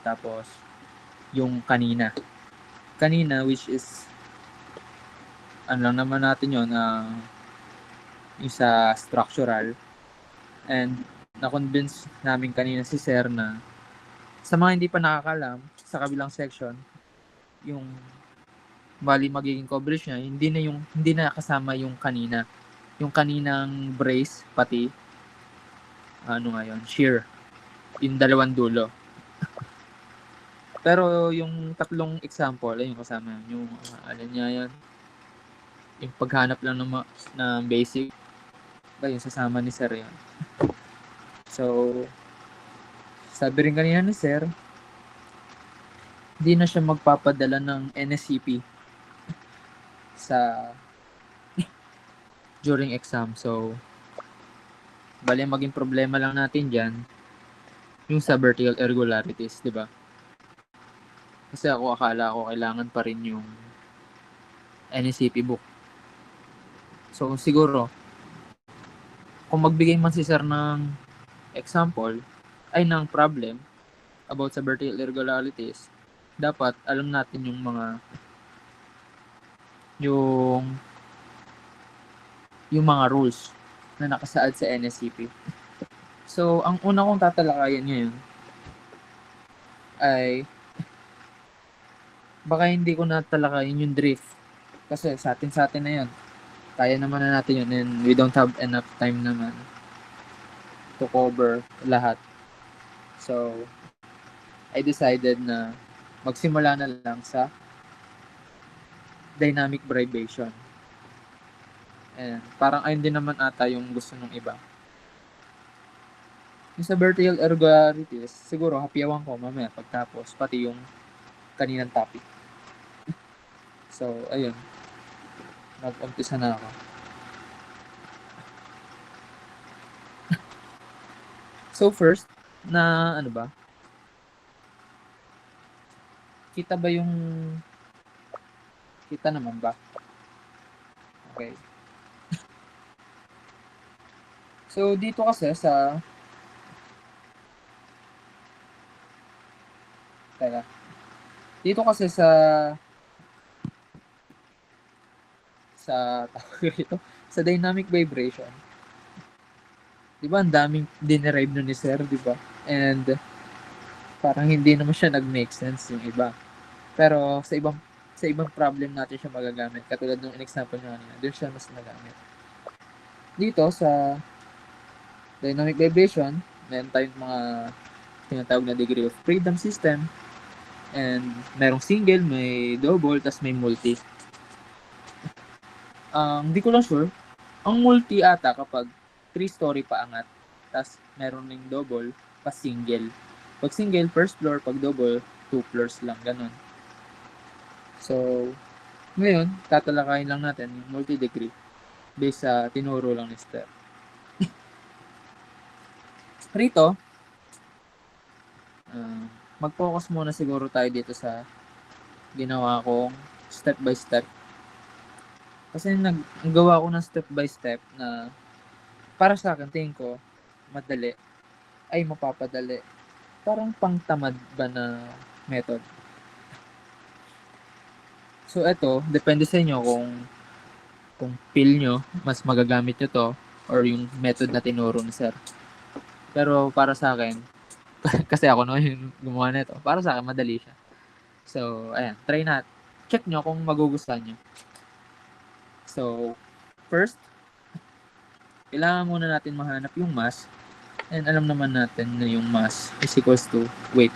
tapos yung kanina. Kanina, which is, ano lang naman natin yun, yung sa structural. And na-convince namin kanina si Sir na sa mga hindi pa nakakalam, sa kabilang section, yung bali magiging coverage niya, hindi na kasama yung kanina. Yung kaninang brace, pati, shear. Yung dalawang dulo. Pero yung tatlong example, ayun kasama yung alin niya yan. Yung paghanap lang ng basic, yung sasama ni Sir yan. So, sabi rin kanina ni Sir, hindi na siya magpapadala ng NSCP sa during exam. So, bali maging problema lang natin dyan yung sa vertical irregularities, di ba? Kasi akala ko kailangan pa rin yung NSCP book. So, siguro, kung magbigay man si Sir ng example, ay ng problem about sa vertical irregularities, dapat alam natin yung mga rules na nakasaad sa NSCP. So, ang una kong tatalakayan ngayon ay baka hindi ko natalakayin yung drift. Kasi sa atin na yun. Kaya naman na natin yun and we don't have enough time naman to cover lahat. So, I decided na magsimula na lang sa dynamic vibration. And parang ayun din naman ata yung gusto ng iba. Yung sa vertical irregularities, siguro hapyawan ko mamaya pagtapos, pati yung kaninang topic. So, ayun. Mag-umpisa na ako. So, first, na ano ba? Kita naman ba? Okay. So, dito kasi sa sa dynamic vibration. 'Di ba, ang daming dinerive nun ni Sir, 'di ba? And parang hindi naman siya nag-make sense yung iba. Pero sa ibang problem natin siya magagamit. Katulad ng example niya kanina, doon siya mas nagamit. Dito sa dynamic vibration, meron tayong mga tinatawag na degree of freedom system. And merong single, may double, tas may multi. Hindi ko lang sure. Ang multi ata kapag 3-story pa angat, tas meron ring double, pa single. Pag single, first floor. Pag double, 2 floors lang. Ganun. So, ngayon, tatalakayin lang natin yung multi-degree based sa tinuro lang ni Steph. Rito, mag-focus muna siguro tayo dito sa ginawa kong step by step. Kasi nagawa ko ng step by step na para sa akin, tingin ko, madali. Ay, mapapadali. Parang pangtamad ba na method. So, eto, depende sa inyo kung feel nyo, mas magagamit nyo to, or yung method na tinuro ni Sir. Pero para sa akin, kasi ako naman yung gumawa nito, para sa akin, madali siya. So, ayan, try na. Check nyo kung magugustuhan nyo. So, first, kailangan muna natin mahanap yung mass. And alam naman natin na yung mass is equals to weight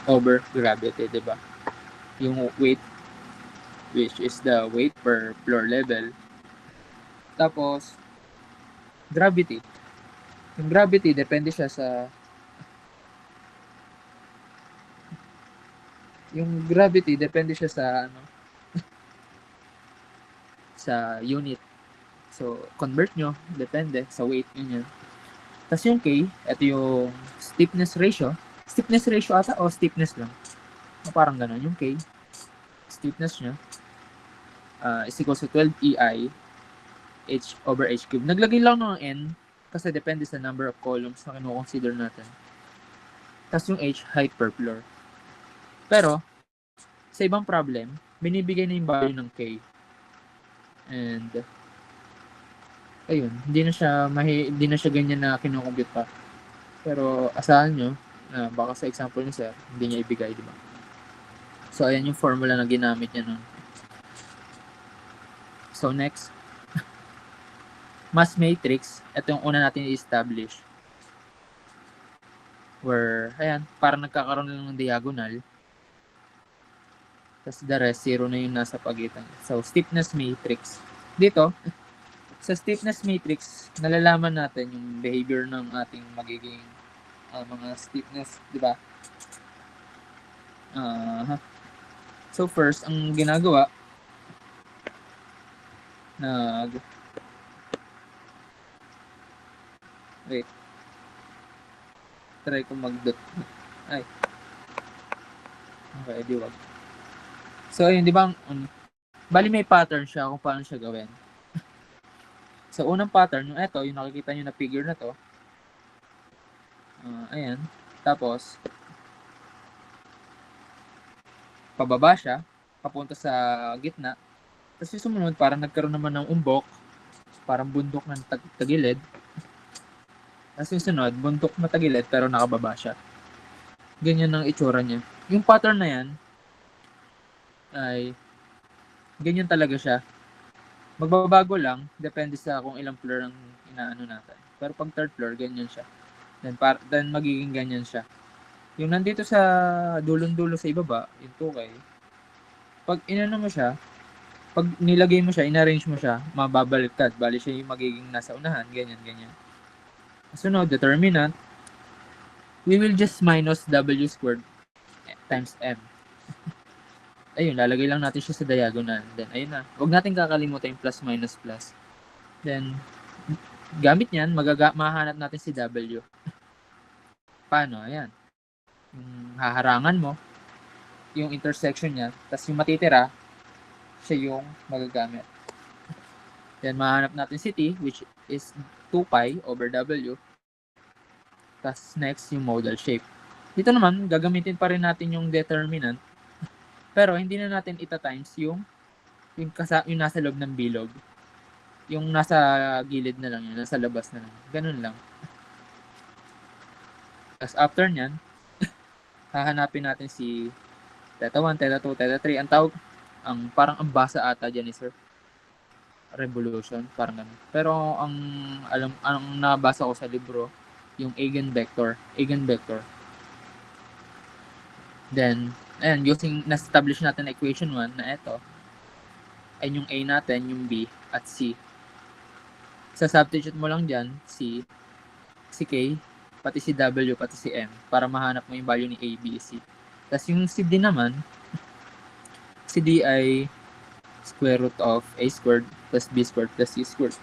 over gravity, diba? Yung weight, which is the weight per floor level. Tapos, gravity. Yung gravity, depende siya sa sa unit. So, convert nyo, depende sa weight nyo. Tapos yung K, ito yung stiffness ratio. Stiffness ratio ata o stiffness lang? Parang gano'n. Yung K, stiffness nyo, is equals to 12 EI H over H cube. Naglagay lang ng N kasi depende sa number of columns na kino-consider natin. Tapos yung H, height per floor. Pero, sa ibang problem, binibigay na yung value ng K. And, ayun, hindi na siya ganyan na kinukompute pa. Pero, asahan nyo, baka sa example ni sir, hindi niya ibigay, di ba? So, ayan yung formula na ginamit niya nun. So, next, mass matrix, ito yung una natin i-establish. Where, ayan, parang nagkakaroon lang ng diagonal. Tapos the rest, zero na yung nasa pagitan. So, stiffness matrix. Dito, sa stiffness matrix, nalalaman natin yung behavior ng ating magiging mga stiffness, di ba? So, first, ang ginagawa, wait, try ko mag-dot. Ay. Okay, di wag. So, ayun, di ba, bali may pattern siya kung paano siya gawin. So, unang pattern, yung ito, yung nakikita nyo na figure na to, ayan, tapos, pababa siya, papunta sa gitna, tapos yung sumunod, parang nagkaroon naman ng umbok, parang bundok ng tagilid, tapos yung sunod, bundok na tagilid, pero nakababa siya. Ganyan ang itsura niya. Yung pattern na yan, ay, ganyan talaga siya. Magbabago lang, depende sa kung ilang floor ang inaano natin. Pero pag third floor, ganyan siya. Then magiging ganyan siya. Yung nandito sa dulong-dulo sa ibaba, yung 2K, pag inano mo siya, pag nilagay mo siya, inarrange mo siya, mababaliktad. Bali siya yung magiging nasa unahan, ganyan. Sunod, determinant, we will just minus W squared times M. Ayun, lalagay lang natin siya sa diagonal. Then, ayun na. Huwag natin kakalimutan yung plus minus plus. Then, gamit niyan, mahahanap natin si W. Paano? Ayan. Yung haharangan mo, yung intersection niya, tapos yung matitira, siya yung magagamit. Then, mahanap natin si T, which is 2 pi over W. Tapos, next, yung modal shape. Dito naman, gagamitin pa rin natin yung determinant, pero hindi na natin ita-times yung nasa loob ng bilog. Yung nasa gilid na lang yun, nasa labas na lang. Ganun lang. Tapos, after nyan, hahanapin natin si Theta 1, Theta 2, Theta 3. Parang ang basa ata dyan is revolution, parang ganun. Pero ang nabasa ko sa libro, yung eigenvector. Then, ayan, na-establish natin na equation 1 na ito, ay yung A natin, yung B, at C. Sa substitute mo lang dyan, si K, pati si W, pati si M, para mahanap mo yung value ni A, B, C. Tapos yung si D naman, si D ay square root of A squared plus B squared plus C squared.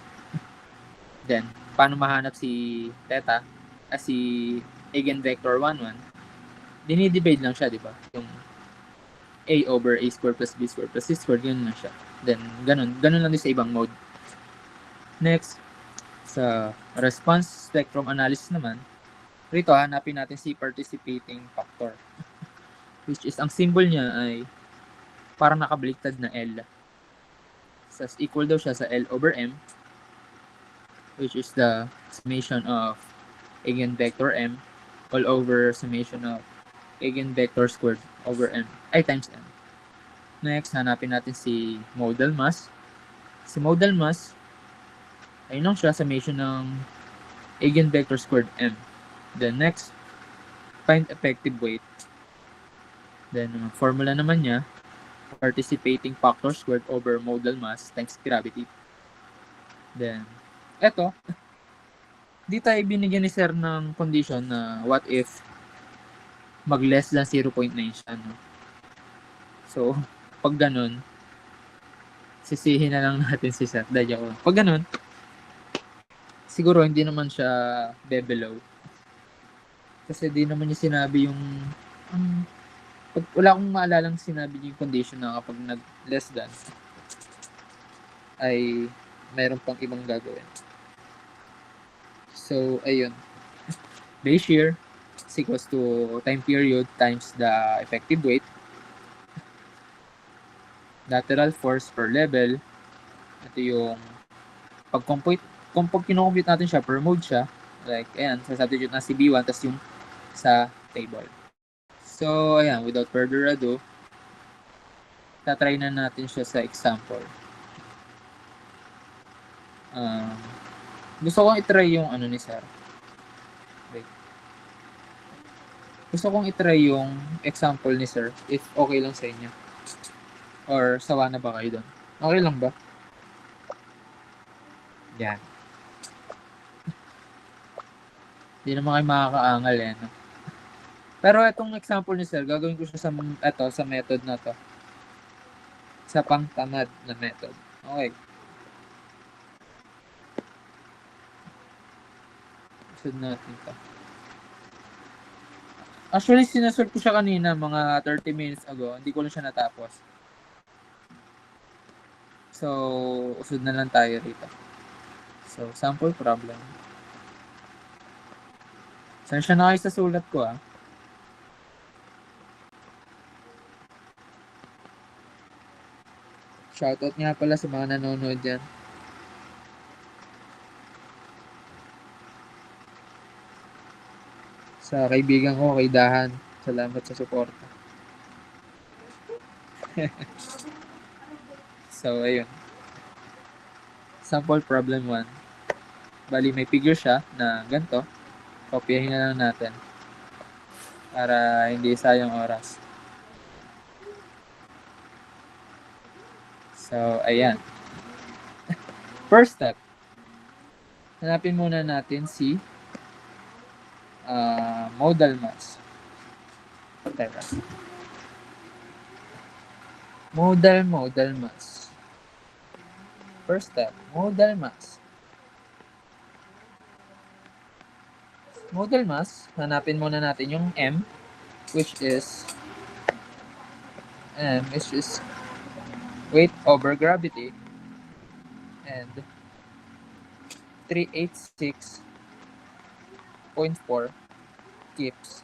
Then, paano mahanap si theta? Si eigenvector 1, 1. Dinidivide lang siya, di ba? Yung A over A squared plus B squared plus C squared, ganun lang siya. Then, ganun lang din sa ibang mode. Next, sa response spectrum analysis naman, rito hanapin natin si participating factor. Which is, ang symbol niya ay parang nakabaliktad na L. So, equal daw siya sa L over M, which is the summation of eigenvector M all over summation of eigenvector squared over M, times M. Next, hanapin natin si modal mass. Si modal mass, ayun lang siya, summation ng eigenvector squared M. Then next, find effective weight. Then, formula naman niya, participating factor squared over modal mass times gravity. Then, eto, di tayo binigyan ni sir ng condition na what if mag less than 0.9 siya, no? So, pag ganun, sisihin na lang natin si sir. Dahil ako. Pag ganun, siguro hindi naman siya bebelow. Kasi di naman niya sinabi yung wala akong maalalang sinabi niya yung condition na kapag nag less than ay mayroon pang ibang gagawin. So, ayun. Base shear, is equals to time period times the effective weight, lateral force per level. Ito yung pag kinocompute natin siya, per mode siya, like, ayan, sa substitute na si B1, tas yung sa table. So, ayan, without further ado, tatry na natin siya sa example. Gusto kong itry yung ano ni sir. Wait. Gusto kong itry yung example ni sir, if okay lang sa inyo. Or sawa na ba kayo doon? Okay lang ba? Yan. Hindi naman kayo makakaangal eh. No? Pero itong example ni sir, gagawin ko siya sa method na to. Sa pangtamad na method. Okay. Sunod natin to. Actually, sinasort ko siya kanina, mga 30 minutes ago. Hindi ko lang siya natapos. So, usod na lang tayo rito. So, sample problem. Sensya na kayo sa sulat ko ah. Shoutout nga pala sa mga nanonood dyan. Sa kaibigan ko, kay Dahan. Salamat sa suporta. So, ayun. Sample problem 1. Bali, may figure siya na ganito. Kopyahin na lang natin. Para hindi sayang oras. So, ayan. First step. Hanapin muna natin si modal mass. Teka. Modal mass. First step, modal mass. Modal mass, hanapin muna natin yung M, which is weight over gravity, and 386.4 kips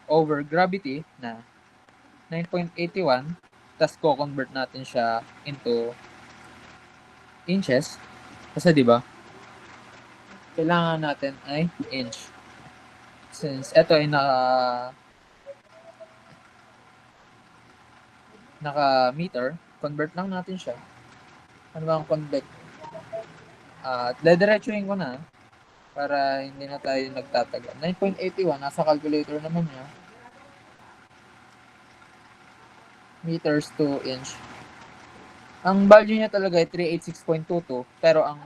over gravity na 9.81, tas ko-convert natin siya into inches. Kasi di ba? Kailangan natin ay inch. Since ito ay naka meter, convert lang natin siya. Ano ba ang convert? Dediretsuhin ko na para hindi na tayo nagtatagal. 9.81, nasa calculator naman niya. Meters to inch. Ang value niya talaga ay 386.22, pero ang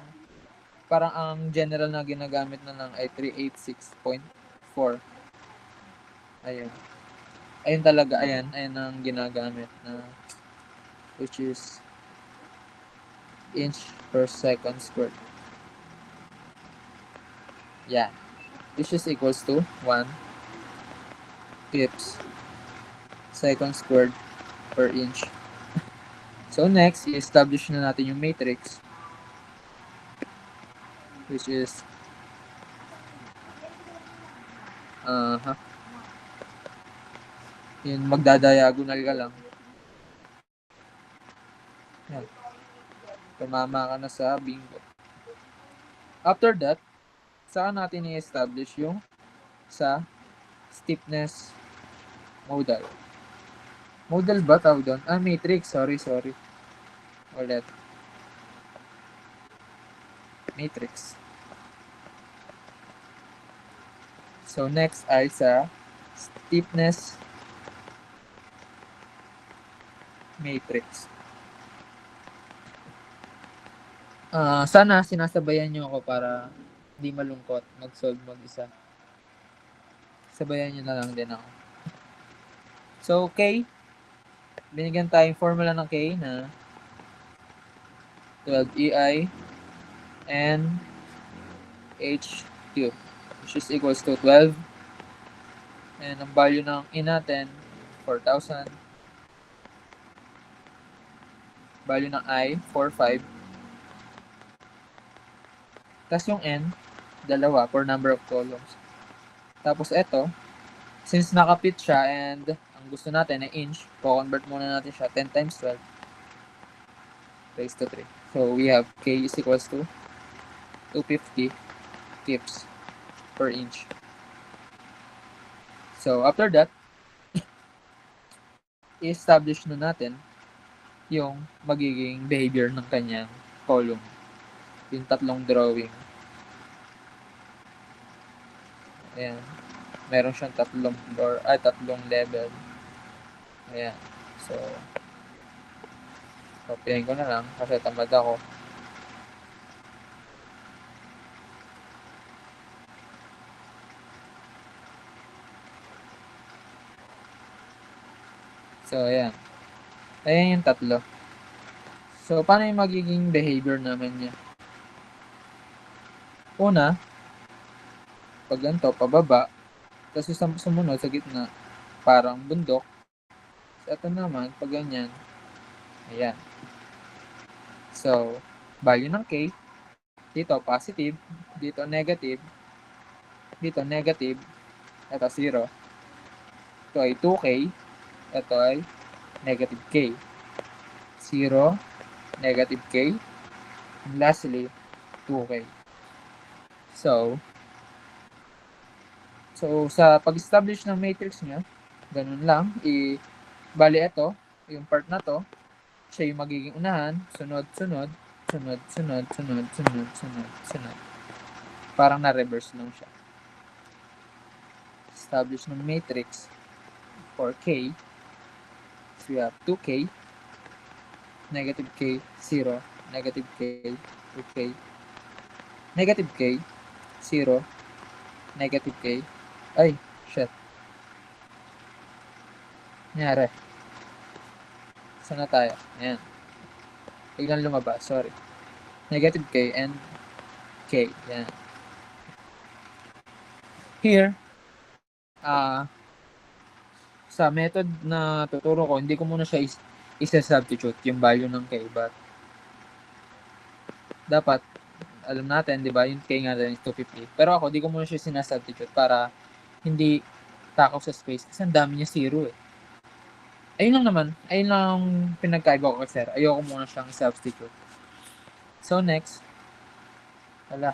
general na ginagamit na lang ay 386.4. Ayun. Ayun talaga, ayan ang ginagamit na, which is inch per second squared. Yeah. Which is equals to 1 kips second squared per inch. So next, i-establish na natin yung matrix, which is yun, magdadiagonal ka lang. Yan. Tumama ka na sa bingo. After that, saka natin i-establish yung sa stiffness modal. Modal ba tawag doon? Matrix. Sorry. Ulit. Matrix. So, next ay sa stiffness matrix. Sana sinasabayan nyo ako para hindi malungkot mag-solve mag-isa. Sabayan nyo na lang din ako. So, K. Binigyan tayong formula ng K na 12EI and H cube, which is equals to 12. And ang value ng E natin, 4,000. Value ng I, 4,500. Tapos yung N, dalawa for number of columns. Tapos ito, since nakapit siya and ang gusto natin ay inch, co-convert muna natin siya 10 times 12 raised to 3. So we have K is equals to 250 kips per inch. So after that, i-establish na natin yung magiging behavior ng kanyang column. Yung tatlong drawing. Ayan. Meron siyang tatlong floor, tatlong level. Ayan. So, copyahin ko na lang kasi tamad ako. So, ayan. Ayan yung tatlo. So, paano yung magiging behavior naman niya? Una, pag ganito, pababa, tapos sumunod sa gitna, parang bundok. So, ito naman, pag ganyan, ayan. So, value ng K, dito positive, dito negative, dito negative, ito 0. Ito ay 2K, ito ay negative K. 0, negative K, and lastly, 2K. So, sa pag-establish ng matrix niya, ganun lang, bali ito, yung part na to, siya yung magiging unahan, sunod, sunod, sunod, sunod, sunod, sunod, sunod, sunod. Parang na-reverse lang siya. Establish ng matrix for K, so we have 2K, negative K, 0, negative K, 2K, negative K, 0, negative K, ay, shit. Nangyari. Saan na tayo? Ayan. Biglang lumabas, sorry. Negative K and K. Ayan. Here, sa method na tuturo ko, hindi ko muna siya isa-substitute yung value ng K, but dapat, alam natin, di ba, yung K nga din is 250. Pero ako, di ko muna siya sinasubstitute para hindi takaw sa space kasi ang dami niya 0 eh. Ayun lang naman, ayun lang pinagkaiba ko kasi ayoko muna siyang substitute. So next, wala,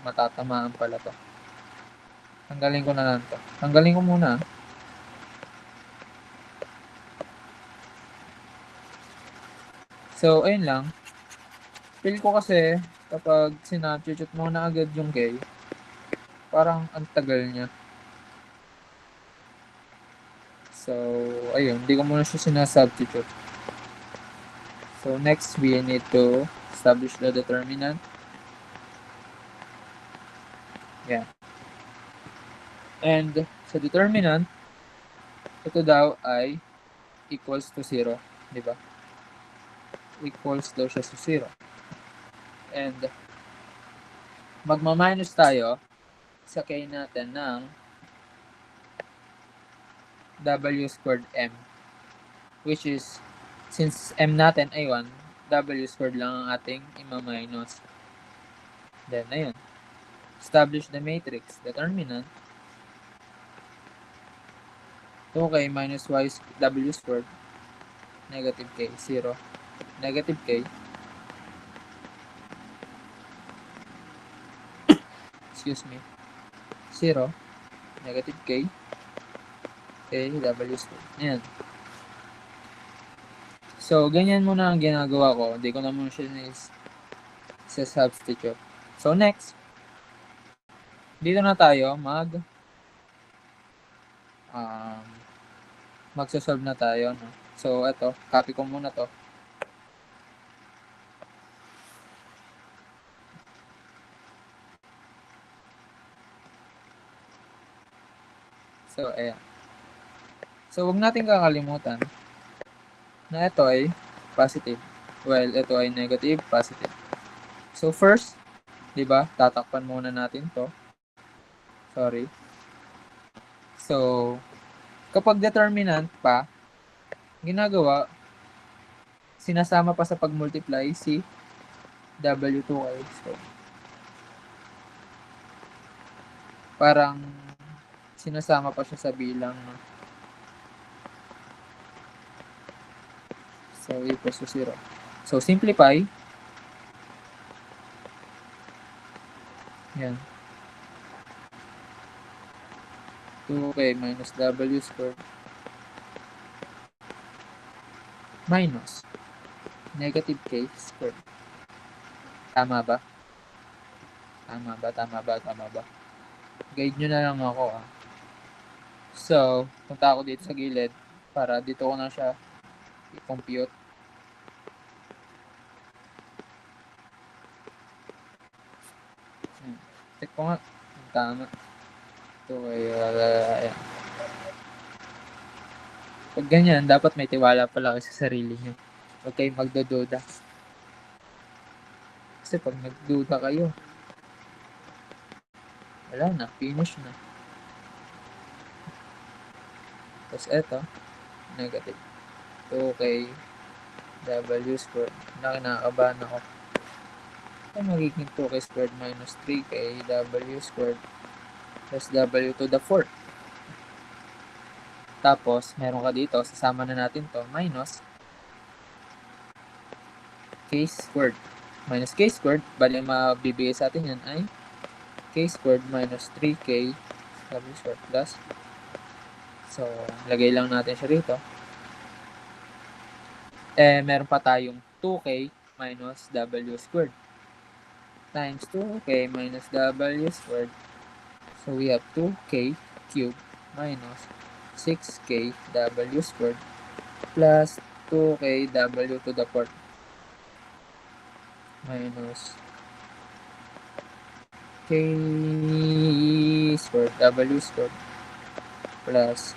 matatamaan pala to. Tanggalin ko na lang to. Tanggalin ko muna. So, ayun lang. Feel ko kasi, kapag sinubstitute mo na agad yung K, parang ang tagal niya. So, ayun. Hindi ko muna siya sinasubstitute. So, next, we need to establish the determinant. Yeah. And, sa determinant, ito daw ay equals to 0. Diba? Equals daw siya sa 0. And, magma-minus tayo sa K natin ng W squared M. Which is, since M natin ay 1, W squared lang ang ating ima-minus. Then, ayun. Establish the matrix. Determinant. 2K minus Y W squared. Negative K. 0. Negative K. Excuse me. 0. Negative K. K W squared. Ayan. So, ganyan muna ang ginagawa ko. Hindi ko na muna siya sa substitute. So, next. Dito na tayo magsasolve na tayo. No? So, ito. Copy ko muna to. So, ayan. So, huwag natin kakalimutan na ito ay positive. Well, ito ay negative, positive. So, first, di ba, tatakpan muna natin to. Sorry. So, kapag determinant pa, ginagawa, sinasama pa sa pag-multiply si W2K. So, parang sinasama pa siya sa bilang. No? So, equals to 0. So, simplify. Yan. 2k minus w squared minus negative k squared. Tama ba? Tama ba? Guide nyo na lang ako ah. So, punta ako dito sa gilid para dito ko na siya i-compute. Check ko nga. Tama. Ito ay ayan. Pag ganyan, dapat may tiwala pala kayo sa sarili nyo. Huwag kayong magdududa. Kasi pag nagduda kayo, wala na, finish na. Tapos eto, negative 2k w squared. Nakakabahan ako. Ito magiging 2k squared minus 3k w squared plus w to the 4th. Tapos, meron ka dito, sasama na natin to, minus k squared. Minus k squared, bali mabibigay sa atin yan ay k squared minus 3k w squared plus. So, lagay lang natin siya rito. Meron pa tayong 2k minus w squared times 2k minus w squared. So, we have 2k cubed minus 6k w squared plus 2k w to the 4th minus k squared w squared plus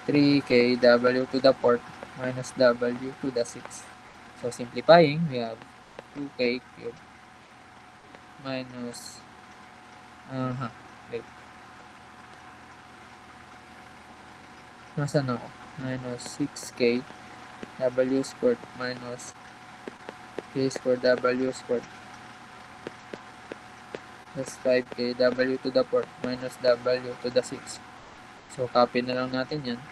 3k w to the 4th minus w to the 6th. So, simplifying, we have 2k cubed minus wait. Nasaan ako? Minus 6k w squared minus k squared w squared plus 5k w to the 4th minus w to the 6th. So, copy na lang natin yan.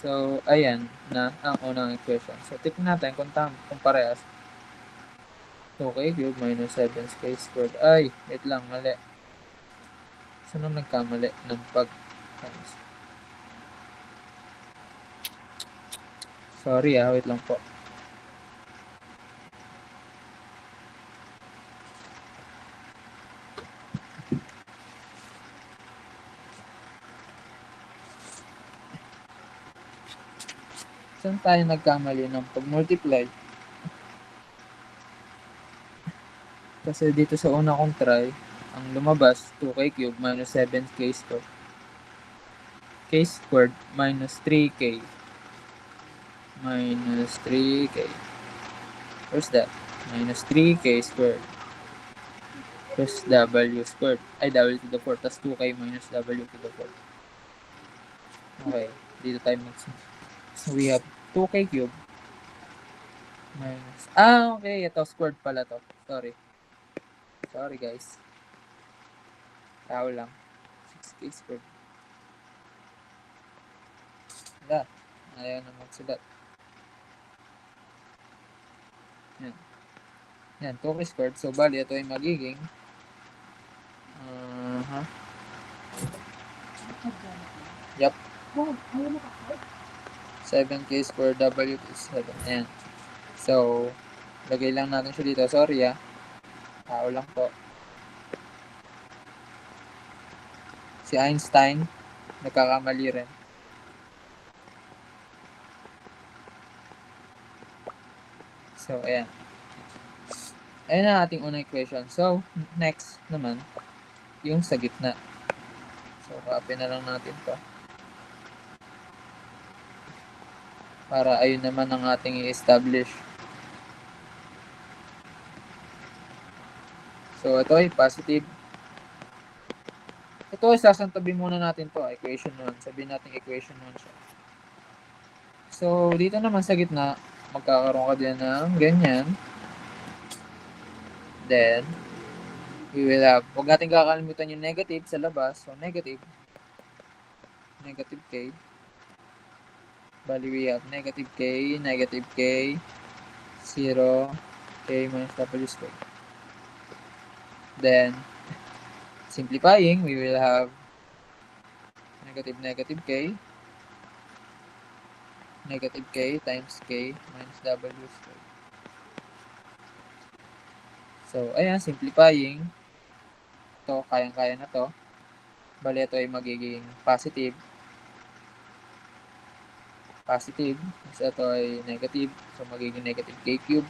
So, ayan na ang unang equation. So, tignan natin kung parehas. 2k cubed minus 7k squared. Ay, wait lang, mali. Saan ang nagkamali ng pag-times? Sorry wait lang po. Saan tayo nagkamali ng pag-multiply? Kasi dito sa una kong try, ang lumabas, 2k cubed minus 7k squared. K squared minus 3k. Minus 3k. Where's that? Minus 3k squared. Plus w squared. Ay, w to the 4. Plus 2k minus w to the 4. Okay. Dito tayo magsimula. So, we have 2k cubed minus... okay. Ito, squared pala to. Sorry, guys. Tao lang. 6k squared. Wala. Ayaw na magsulat. Yan. Yan, 2k squared. So, bali, ito ay magiging... Yup. 7k squared w is 7. Ayan. So, lagay lang natin siya dito. Sorry Tao lang po. Si Einstein, nagkakamali rin. So, ayan. Ayan na ating unang equation. So, next naman, yung sa gitna. So, copy na lang natin to. Para ayun naman ang ating i-establish. So, ito ay positive. Ito ay sasantabi muna natin to. Equation 1. Sabihin natin equation 1 siya. So, dito naman sa gitna, magkakaroon ka din ng ganyan. Then, we will have, huwag natin kakalimutan yung negative sa labas. So, negative k. Bali, we have negative k, 0, k minus w squared. Then, simplifying, we will have negative k times k minus w squared. So, ayan, simplifying. Ito, kayang-kaya na to. Bali, ito ay magiging positive. Tapos ito ay negative. So, magiging negative k cube.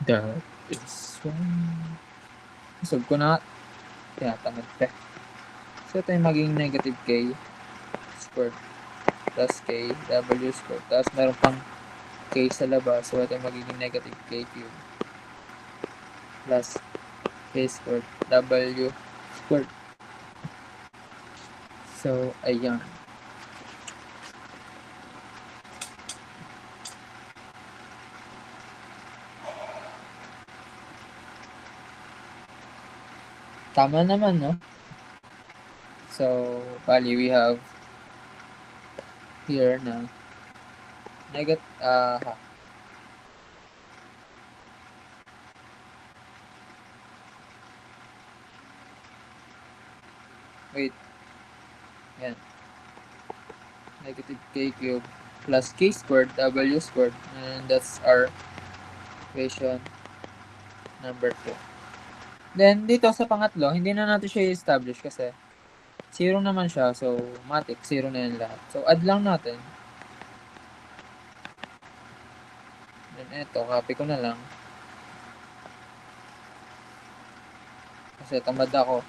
That is one. Solve ko na. Kaya, tamad pa. So, ito ay magiging negative k squared plus k w squared. Tapos, meron pang k sa labas. So, ito ay magiging negative k cube plus k squared w squared. So, ayan. Tama naman, no? So, bali, we have here na negative, wait. Yan. Negative k cube plus k squared w squared. And that's our equation number 2. Then, dito sa pangatlo, hindi na natin siya i-establish kasi 0 naman siya. So, matik, 0 na yan lahat. So, add lang natin. Then, eto, copy ko na lang. Kasi tamad ako.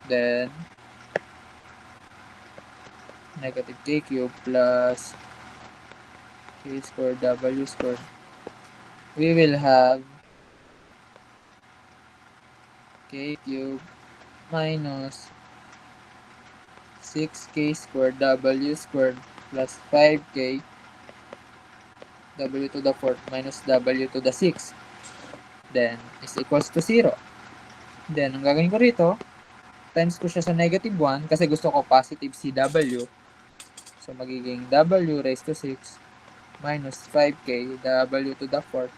Then, negative k cube plus k squared w squared. We will have k cube minus 6k squared w squared plus 5k w to the 4th minus w to the 6th. Then, is equals to 0. Then, ang gagawin ko rito, times ko siya sa negative 1 kasi gusto ko positive si w. So, magiging w raised to 6 minus 5k w to the 4th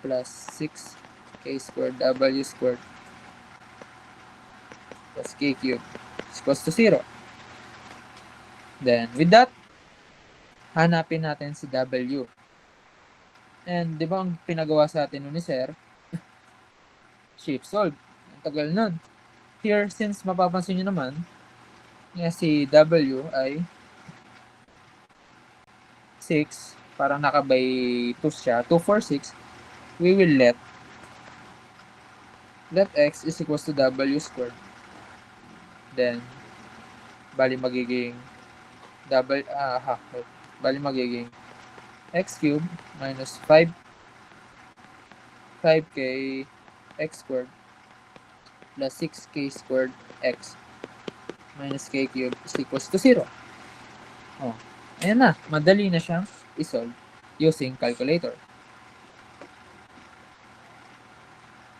plus 6k squared w squared plus k cubed is equals to 0. Then, with that, hanapin natin si w. And, di ba ang pinagawa sa atin ni Sir? Shape solve. Ang tagal nun. Here, since mapapansin nyo naman, si w ay 6, parang naka-by 2 siya, 2, 4, 6, we will let x is equals to w squared. Then, bali magiging magiging x cubed minus 5k x squared plus 6k squared x minus k cubed is equals to 0. Oh, ayan na. Madali na siyang isolve using calculator.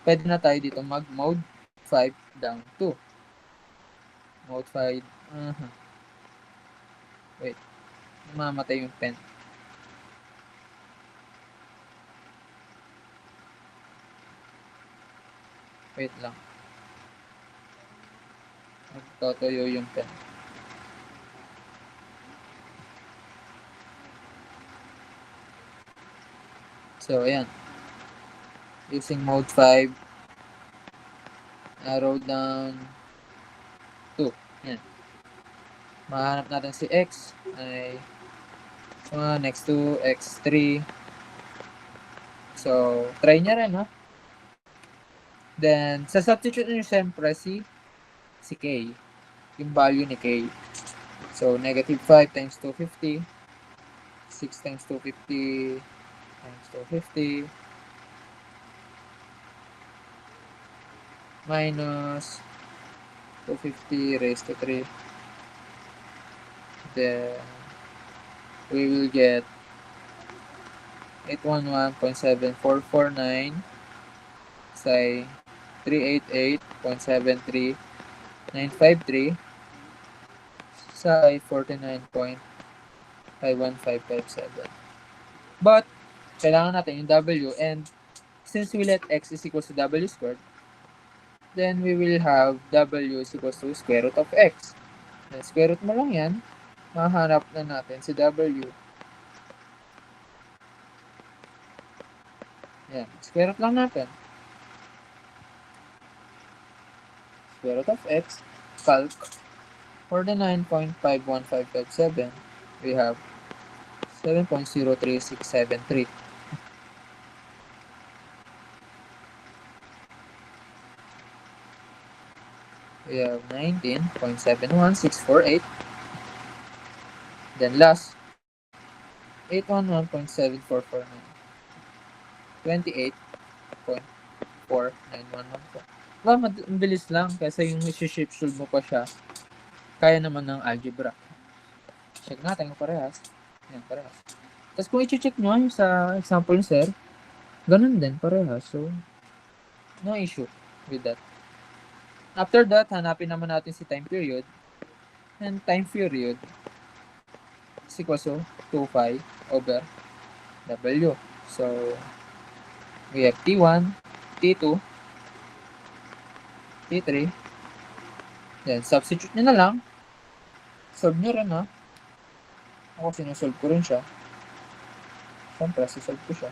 Pwede na tayo dito mag-mode 5 down 2. Mode 5. Wait. Namamatay yung pen. Wait lang. Magtotoyo yung pen. So, ayan. Using mode 5. Arrow down 2. Ayan. Mahanap natin si x ay next to x3. So, try niya rin, ha? Then, sa substitute nyo siyempre si k. Yung value ni k. So, negative 5 times 250. 6 times 250 times 250 minus 250 raised to 3. Then we will get 811.7449 psi 388.73953 psi 49.51557. But kailangan natin yung W, and since we let x is equal to W squared, then we will have W is equal to square root of x. Then square root mo lang yan, mahanap na natin si W. Yan, square root lang natin. Square root of x, calc, 49.51557, we have 7.03673. We have 19.71648. Then last, 811.7449. 28.4914. Well, mabilis lang kasi yung isi-shape solve mo pa siya. Kaya naman ng algebra. Check natin kung parehas. Yan, parehas. Tapos kung i-check nyo yung sa example ni sir, ganun din, parehas. So, no issue with that. After that, hanapin naman natin si time period. And time period is equal to 2 pi over W. So, we have T1, T2, T3. Then, substitute nyo na lang. Solve nyo rin, ha? Ako, sinusolve ko rin siya. Siyempre, sisolve ko siya.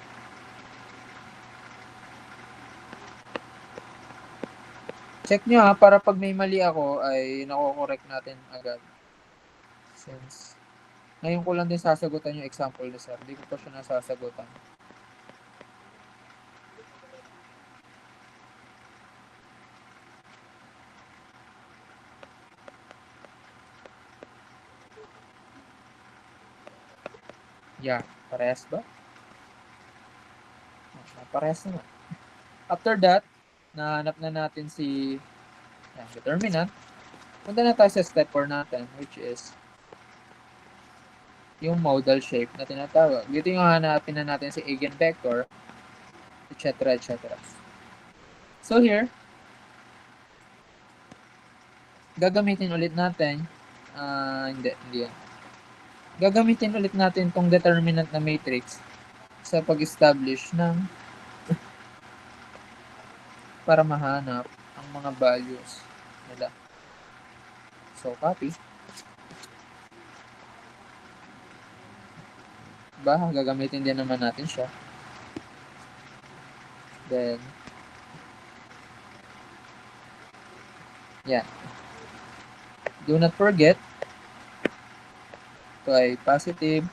Check nyo, ha, para pag may mali ako, ay nako-correct natin agad. Since, ngayon ko lang din sasagutan yung example ni sir. Hindi ko pa siya nasasagutan. Yeah, parehas ba? Parehas naman. After that, nahanap na natin si determinant. Punta na tayo sa step 4 natin, which is yung modal shape na tinatawag. Dito yung hanapin na natin si eigenvector, etc. etc. So here, gagamitin ulit natin, hindi yan. Gagamitin ulit natin tong determinant na matrix sa pag-establish ng para mahanap ang mga values nila. So, copy. Gagamitin din naman natin siya. Then, yan. Do not forget, ito ay positive,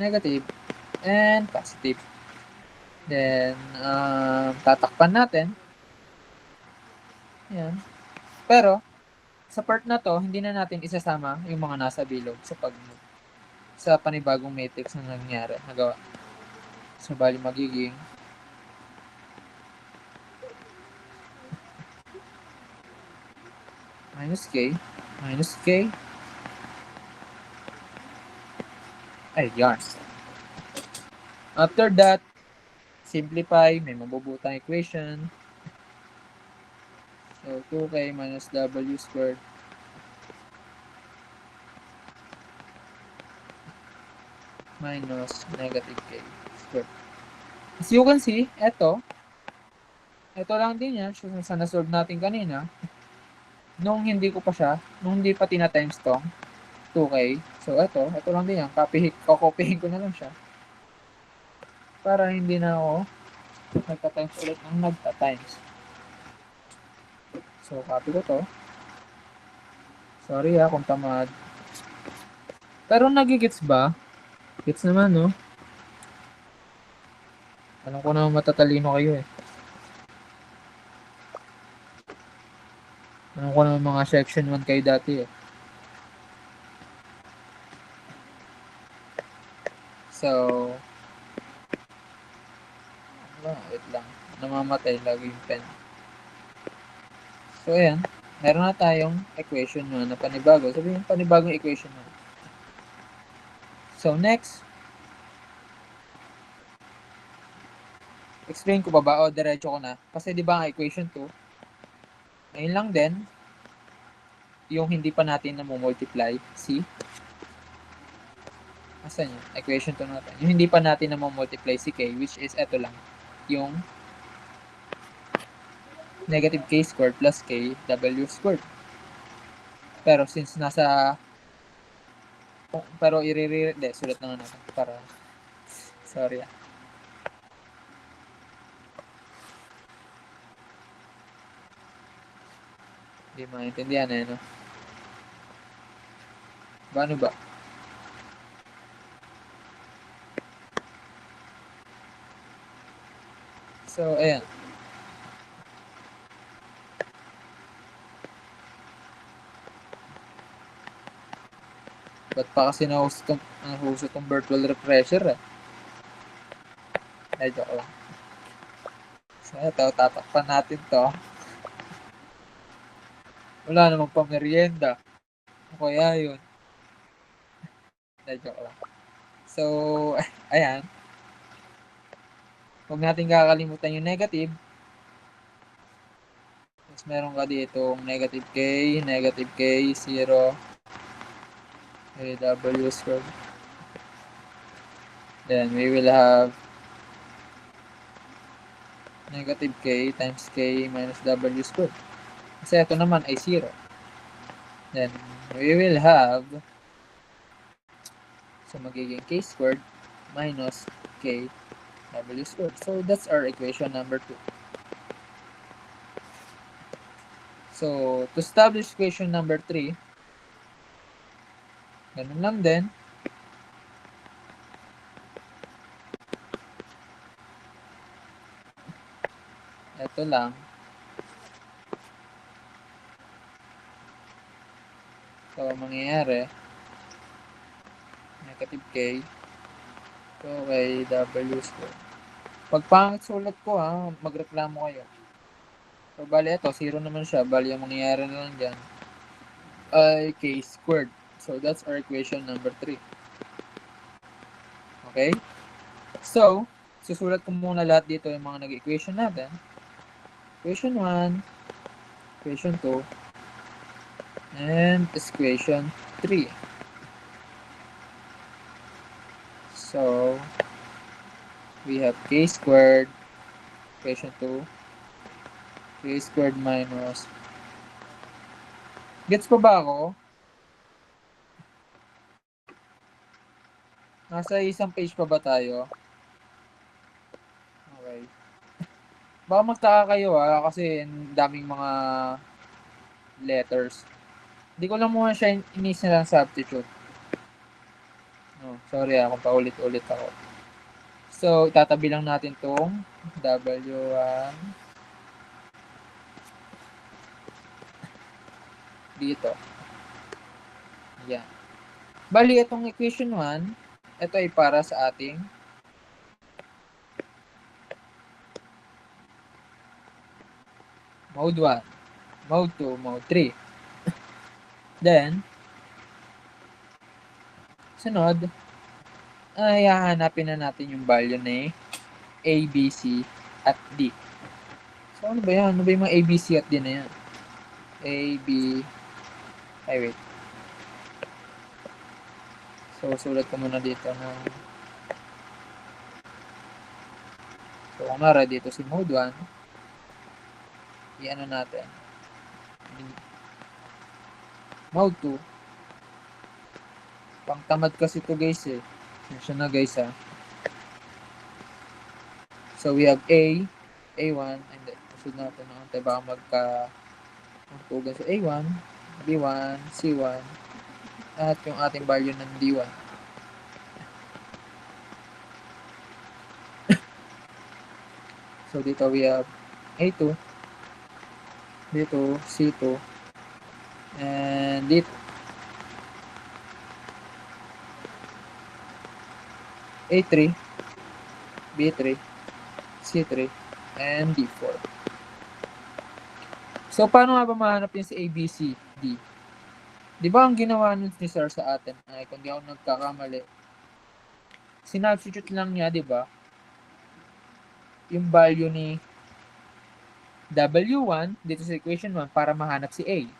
negative, and positive. Then, tatakpan natin. Yan. Pero, sa part na to, hindi na natin isasama yung mga nasa bilog sa panibagong matrix na nangyari, nagawa. So, bali magiging minus k, ay, yarn. After that, simplify, may mabubutang equation. So, 2k minus w squared minus negative k squared. As you can see, ito lang din yan, sa na-solve natin kanina. Nung hindi pa tina-times tong 2k. So, ito lang din yan. Kokopihin ko na lang siya. Para hindi na ako nagta-times ulit ng nagta-times. So, copy ko to. Sorry kung tamad. Pero nagigits ba? Gets naman, no? Alam ko naman matatalino kayo eh. Alam ko naman mga section 1 kayo dati eh. So, wait lang. Namamatay lagi yung pen. So, ayan. Meron na tayong equation na panibago. Sabihin yung panibagong equation na. So, next. Explain ko pa ba? O, diretso ko na. Kasi di ba ang equation 2, ayun lang din. Yung hindi pa natin na multiply. See? Asan yun? Equation 2 natin. Yung hindi pa natin na multiply si k, which is eto lang. Yung negative k squared plus k w squared. Pero since pero sulat na nga natin para, sorry Hindi maintindihan no? Paano ba? So, ayan. Ba't pa kasi nahuso tong virtual refresher Ay, joke lang. So, ito, tatakpan natin to. Wala namang pamerienda. Ano kaya yun? Ay, joke lang. So, ayan. Huwag natin kakalimutan yung negative. Tapos meron ka dito negative k, 0, w squared. Then we will have negative k times k minus w squared. Kasi ito naman ay 0. Then we will have, so magiging k squared minus k w squared. So that's our equation number 2. So to establish equation number 3, ganun lang din. Ito lang. So, mangyayari, negative k, so kay w squared. Pag pangit sulat ko magreklamo kayo. So, bali ito, 0 naman siya. Bali, ang mangyayari na lang dyan ay k squared. So, that's our equation number 3. Okay? So, susulat ko muna lahat dito yung mga nag-equation natin. Equation 1, equation 2, and equation 3. So, we have k squared, equation 2, k squared minus, gets pa ba ako? Nasa isang page pa ba tayo? Okay. Baka magtaka kayo kasi daming mga letters. Hindi ko lang muna siya inis na lang substitute. No, sorry kung paulit-ulit ako. So, itatabi lang natin tong W1 dito. Yan. Bali, itong equation 1, ito ay para sa ating mode 1, mode 2, mode 3. Then, sunod, ay hahanapin na natin yung value ni A, B, C, at D. So, ano ba yan? Ano ba yung mga A, B, C, at D na yan? A, B, wait. So, sulat ko muna dito na so, kung nara dito si mode 1, i-ano natin. Mode 2. Pang tamad kasi ito guys Siya na guys So, we have A, A1, and then, susunod natin tayo baka magtugan sa A1, B1, C1, at yung ating value ng D1. So, dito we have A2, dito C2, and dito A3, B3, C3, and D4. So, paano nga ba mahanap yung si ABCD? Di ba ang ginawa nun ni Sir sa atin ay, kung di ako nagkakamali, sinubstitute lang niya, di ba, yung value ni W1 dito sa equation 1 para mahanap si A.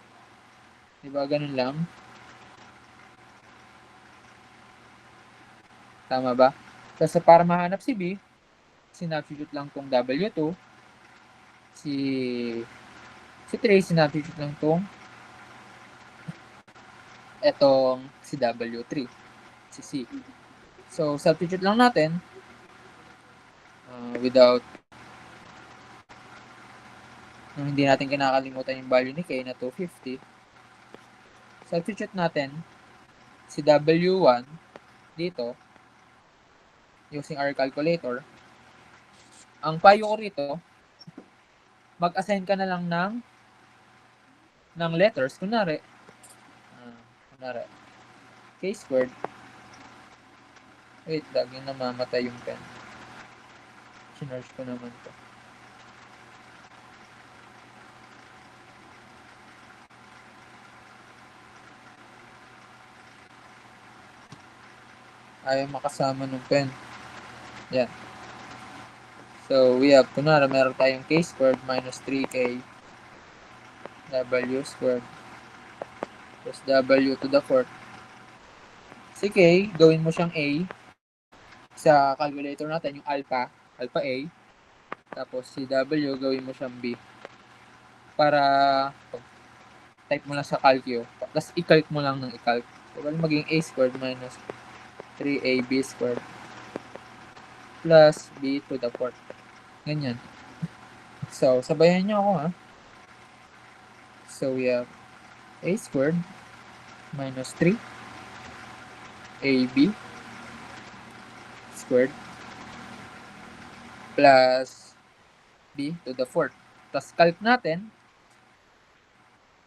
Di ba, ganun lang? Tama ba? Tapos para mahanap si B, sinubstitute lang tong W2, si 3, sinubstitute lang tong etong si W3, si C. So, substitute lang natin without hindi natin kinakalimutan yung value ni K na 250. Substitute natin si W1 dito using our calculator. Ang payo ko rito, mag-assign ka na lang ng letters. Kunwari, K squared. Wait, lagi namamatay yung pen. Sinerge ko naman to. Ayaw makasama ng pen. Yan. So, we have, kunwari, meron tayong K squared minus 3K W squared plus W to the fourth. Si K, gawin mo siyang A sa calculator natin, yung alpha A. Tapos si W, gawin mo siyang B. Para type mo lang sa calcio. Tapos i-calc mo lang ng i-calc. So, maging A squared minus 3AB squared plus B to the fourth. Ganyan. So, sabayan nyo ako, ha. So, we have A squared minus 3 AB squared plus B to the fourth. Tapos calc natin,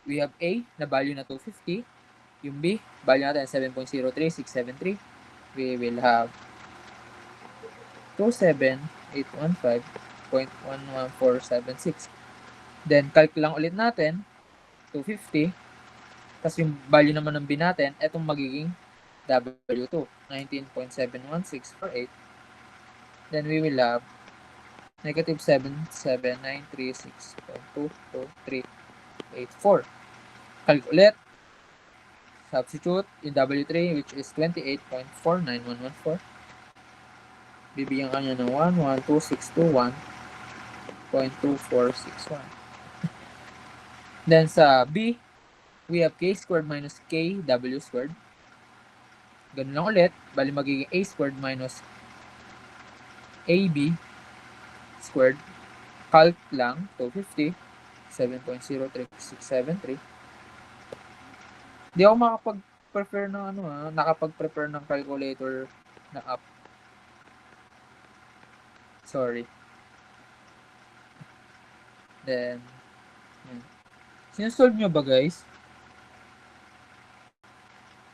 we have A na value na 250. Yung B, value natin 7.03673. We will have 27815.11476. Then, calc lang ulit natin, 250. Tapos yung value naman ng B natin, etong magiging W2, 19.71648. Then we will have negative 77936.22384. Calc ulit. Substitute in W3, which is 28.49114. Bibigyan ka niya ng 112,621.2461. Then sa B, we have K squared minus KW squared. Ganun lang ulit. Bali magiging A squared minus AB squared. Calc lang, 250. 7.03673. Di ako nakapag-prepare ng calculator na app. Sorry. Then, sinusolve nyo ba, guys?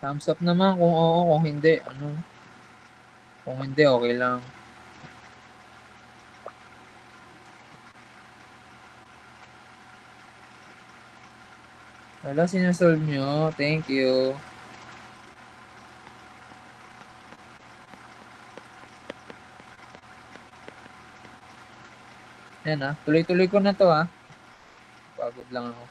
Thumbs up naman kung oo, kung hindi, Kung hindi, okay lang. Wala, sinusolve nyo. Thank you. Yan, tuloy-tuloy ko na to, Pagod lang ako.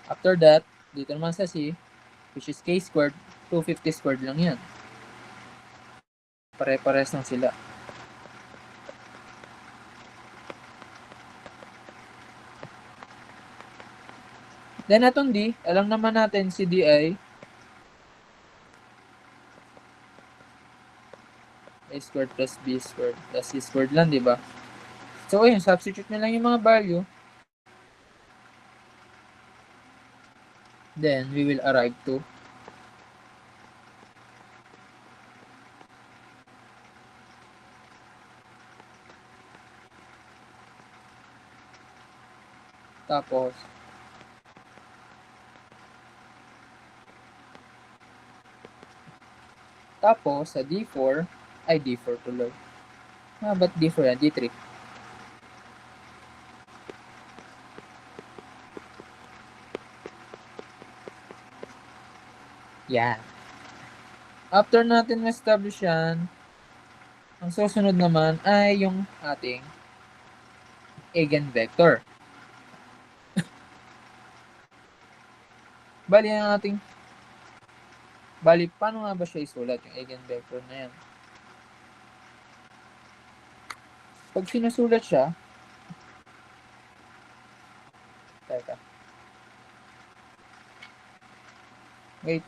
After that, dito naman sa C, which is K squared, 250 squared lang yan. Pare-pares lang sila. Then, atong D, alam naman natin si D ay A squared plus B squared plus C squared lang, di ba? So, ayun, substitute na lang yung mga value. Then, we will arrive to tapos Tapos, sa D4, ay D4 tuloy. Ba't D4 yan? D3. Yan. After natin ma-establish yan, ang susunod naman ay yung ating eigenvector. Bali, paano nga ba siya isulat, yung eigenvector na yan? Pag sinusulat siya, teka. Wait.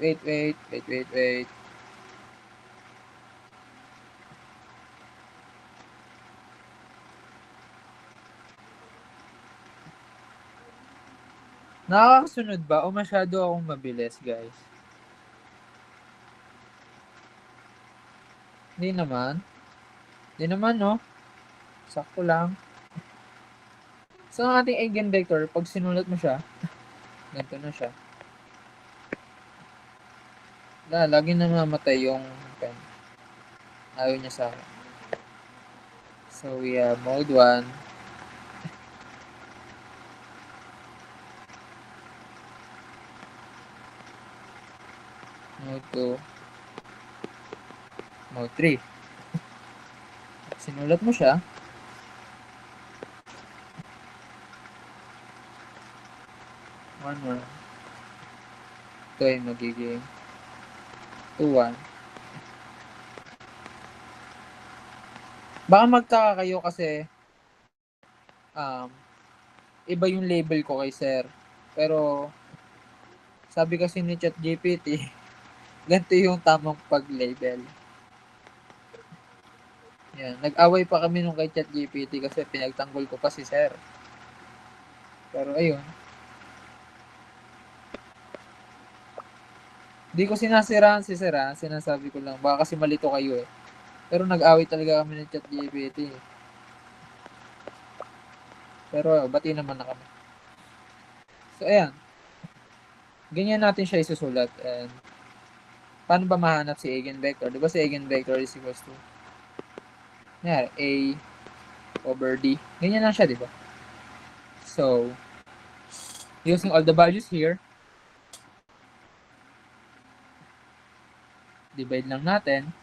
Nakakasunod ba o masyado akong mabilis, guys? Hindi naman, no? Sakto lang. So, ang ating eigenvector, pag sinulat mo siya, ganito na siya. Lagi namamatay yung pen. Ayaw niya sa akin. So, we have mode 1. Mode 2. Mode 3. Sinulat mo siya. One. Ito ay magiging 2-1. Baka magtaka kayo kasi iba yung label ko kay sir. Pero sabi kasi ni ChatGPT, ganito yung tamang pag-label. Yan. Nag-away pa kami nung kay ChatGPT kasi pinagtanggol ko pa si sir. Pero ayun. Di ko sinasiraan si sir, sinasabi ko lang. Baka kasi malito kayo eh. Pero nag-away talaga kami ng ChatGPT. Pero bati naman na kami. So ayan. Ganyan natin siya isusulat. And paano ba mahanap si eigenvector? Diba si eigenvector is equals to A over D. Ganyan lang siya, diba? So, using all the values here, divide lang natin,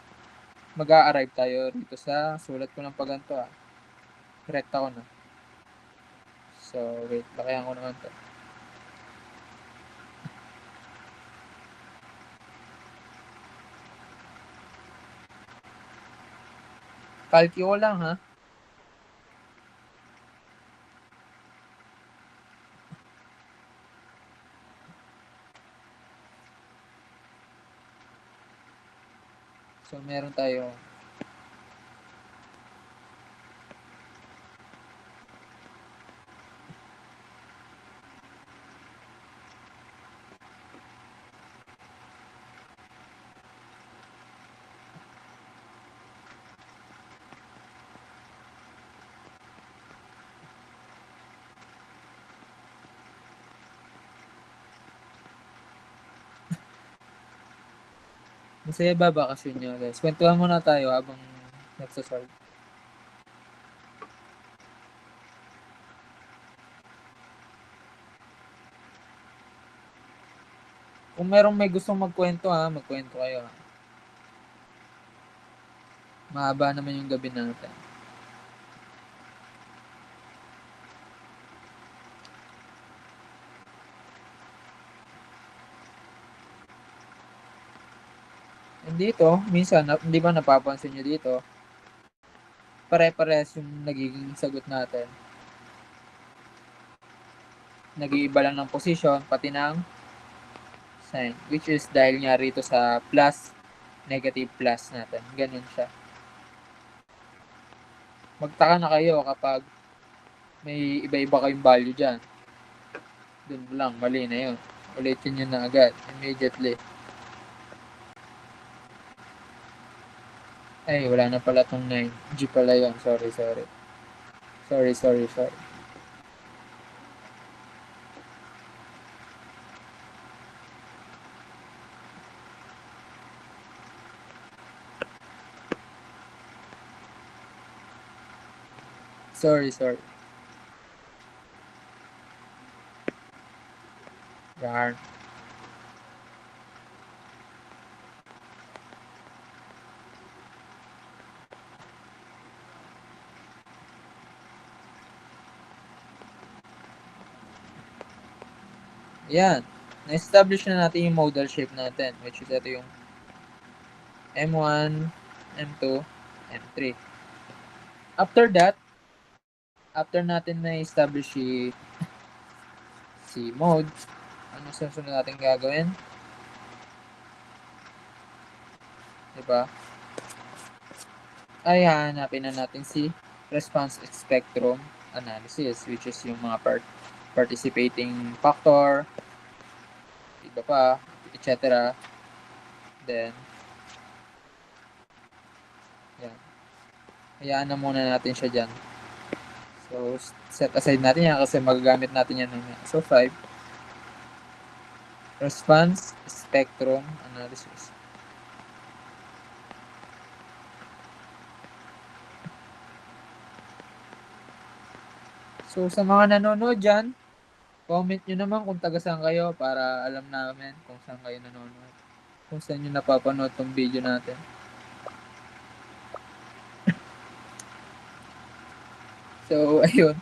mag-a-arrive tayo dito sa sulat ko ng paganto. Correct ako na. So, wait, lakayan ko naman to. Calcio lang, ha? So, meron tayo masaya ba bakasyon nyo, guys? Kwentuhan muna tayo habang nagsasolve. Kung merong may gustong magkwento, magkwento kayo, Mahaba naman yung gabi natin. And dito, minsan, di ba napapansin nyo dito, pare-pares yung nagiging sagot natin. Nag-iiba lang ng position, pati ng sign. Which is dahil nga rito sa plus, negative plus natin. Ganun siya. Magtaka na kayo kapag may iba-iba kayong value dyan. Dun lang, mali na yun. Ulitin nyo na agad, immediately. Ay, wala na pala tong 9. G pala yun. Sorry. Sorry. Yarn. Yan. Na-establish na natin yung modal shape natin, which is ito yung M1, M2, M3. After that, after natin na-establish si mode, ano susunod natin gagawin? Diba? Ay, hahanapin na natin si response spectrum analysis, which is yung mga participating factor, iba pa, etc. Then, yan. Hayaan na muna natin siya dyan. So, set aside natin yan kasi magagamit natin yan mamaya. So, 5. Response spectrum analysis. So, sa mga nanonood dyan, comment nyo naman kung taga saan kayo para alam namin kung saan kayo nanonood. Kung saan nyo napapanood tong video natin. So, ayun.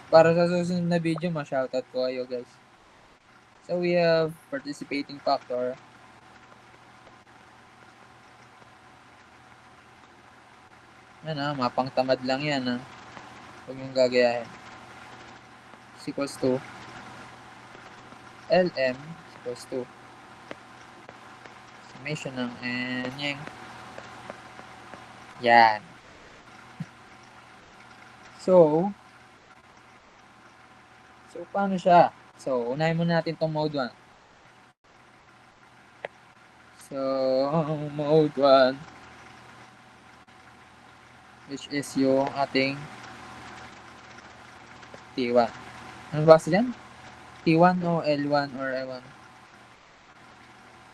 Para sa susunod na video, ma-shoutout ko kayo guys. So, we have participating factor. Yan mapang tamad lang yan Huwag yung gagayahin. Is equals to LM is equals to summation ng N. Yan. So, paano siya? So, unahin muna natin itong mode 1. So, mode 1, which is yung ating T1. Ano ba kasi dyan? T1 o L1 or L1?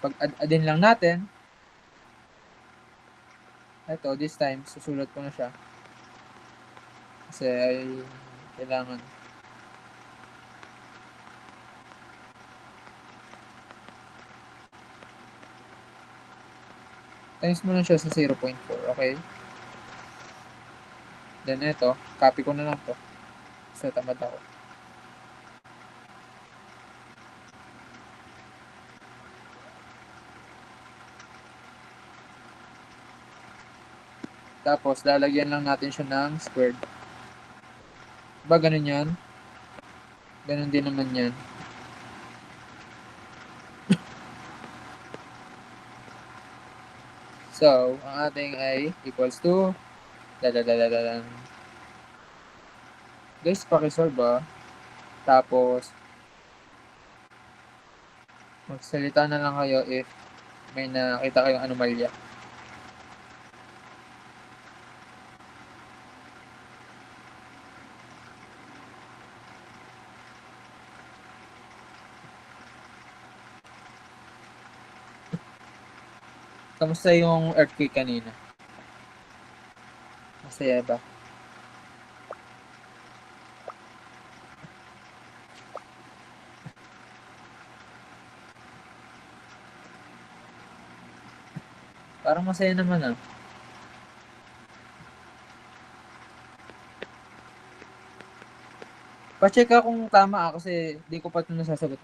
Pag add-in lang natin, ito, this time, susulat ko na siya. Kasi ay kailangan. Times mo lang siya sa 0.4, okay? Then ito, copy ko na lang to. Kasi tamad ako. Tapos, lalagyan lang natin siya ng squared. Diba ganun yan? Ganun din naman yan. So, ang ating ay equals to guys, pakisolve Tapos, magsalita na lang kayo if may nakita kayong anomalya. Kamusta yung earthquake kanina? Masaya ba? Parang masaya naman Pa-check ka kung tama kasi di ko pa ito nasasagot.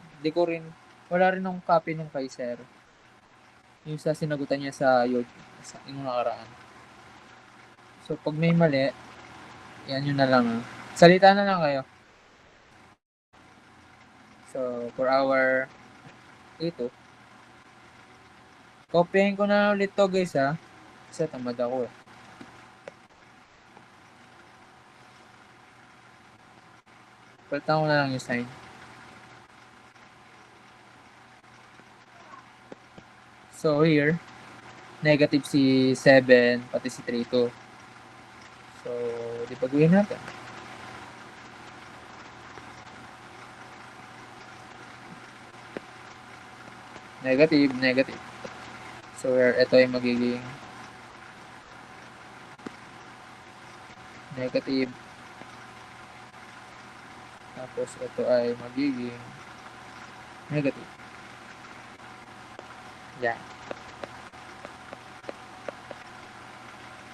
Wala rin akong copy ng Kaiser. Yung sa sinagutan niya sa YouTube, yung nakaraan. So, pag may mali, yan yun na lang Salita na lang kayo. So, for our ito, copyhin ko na ulit to guys kasi tamad ako Palitan ko na lang yung sign. So, here, negative si 7, pati si 3, 2. So, di baguhin natin. Negative. So, ito ay magiging negative. Tapos ito ay magiging negative. Yan.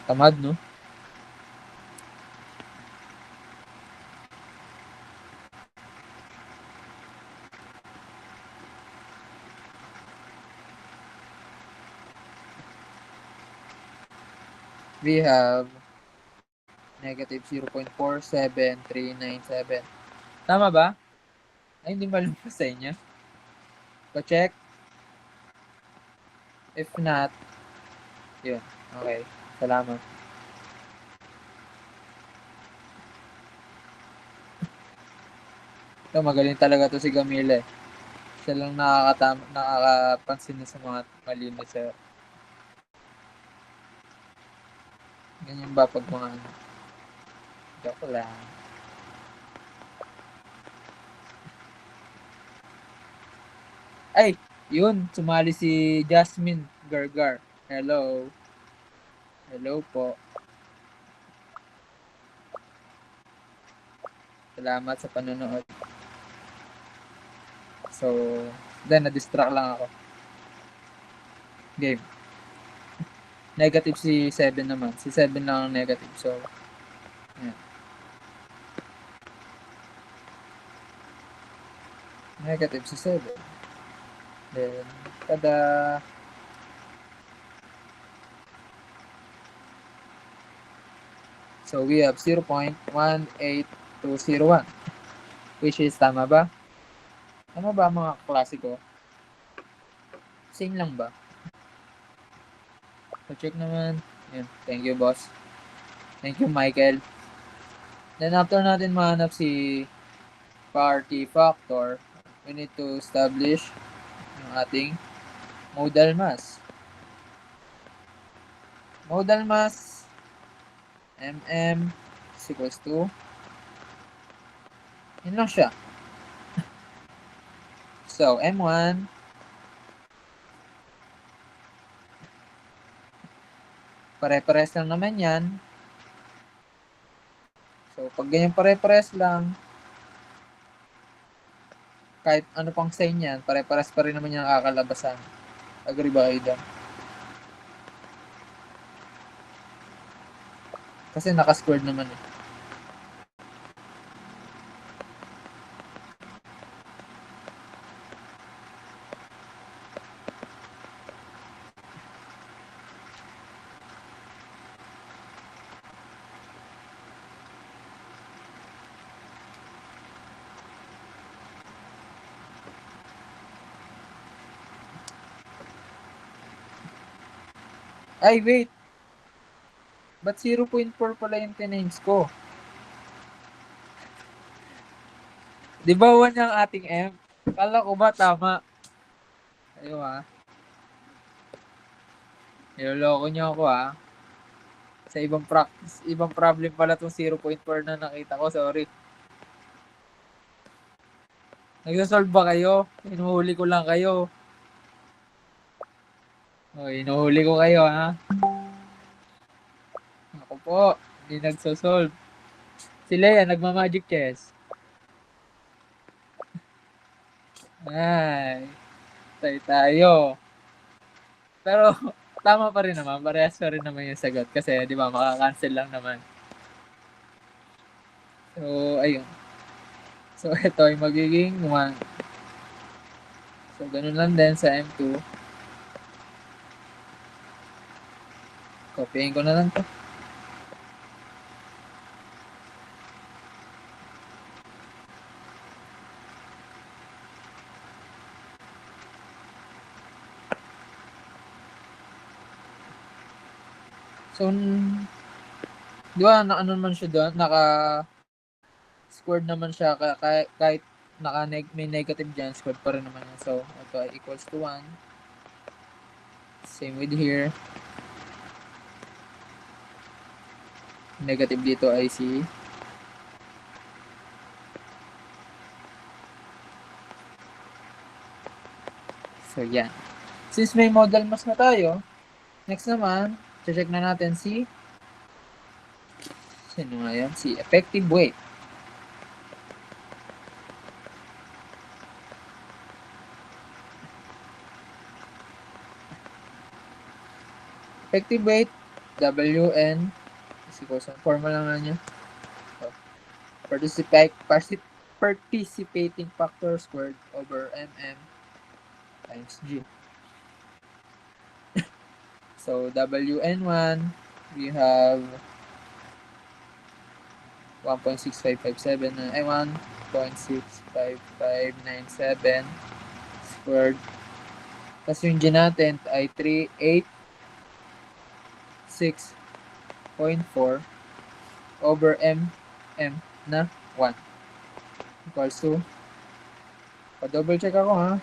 Tamad, no? We have negative 0.47397. Tama ba? Ay, hindi malumpas sa inyo. Pa-check. If not, yun. Okay. Salamat. Ito, magaling talaga to si Gamila eh. Siya lang nakakapansin na sa mga mali na siya. Ganyan ba pag mga ano? Joke lang. Ay, yun. Sumali si Jasmine Gargar. Hello. Hello po. Salamat sa panonood. So, then na-distract lang ako. Game. Negative si 7 naman. Si 7 lang ang negative. So, yan. Negative si 7. Then, tada! So, we have 0.18201. Which is, tama ba? Tama ba mga klasiko? Same lang ba? So, check naman. Yan. Thank you, boss. Thank you, Michael. Then, after natin mahanap si party factor, we need to establish yung ating modal mass. Modal mass mm is equals to yun lang siya. So, M1 pare-pares lang naman yan. So, pag ganyan pare-pares lang, kahit ano pang sign yan, pare-pares pa rin naman yung kakalabasan. Agree ba kayo dyan? Kasi naka-squared naman eh. Ay, wait! Ba't 0.4 pala yung tinames ko? Di ba 1 yung ating M? Kala ko ba tama? Ayun ha. Niloloko nyo ako ha. Sa ibang problem pala tong 0.4 na nakita ko. Sorry. Nagsasolve ba kayo? Inuhuli ko lang kayo. O, inuhuli ko kayo ha. Ako po, hindi nagsosolve. Si Leia, nagma-magic chess. Ay, tayo. Pero, tama pa rin naman. Parehas pa rin naman yung sagot. Kasi, di ba, makakancel lang naman. So, ayun. So, ito ay magiging 1. So, ganun lang din sa M2. Copyin ko na lang to. So, di ba, ano naman siya doon? Squared naman siya. Kahit may negative dyan, squared pa rin naman yan. So, ito ay equals to 1. Same with here. Negative dito ay si so, yan. Since may modal mass na tayo, next naman, check na natin si Sino nga yan? Si effective weight. Effective weight, Wn is equals to, formula nga niya. So, participating factor squared over mm times g. So, Wn1, we have 1.6557, 1.65597 squared. Tapos yung G natin ay 386.4 over m na 1 equals to, pa-double check ako ha,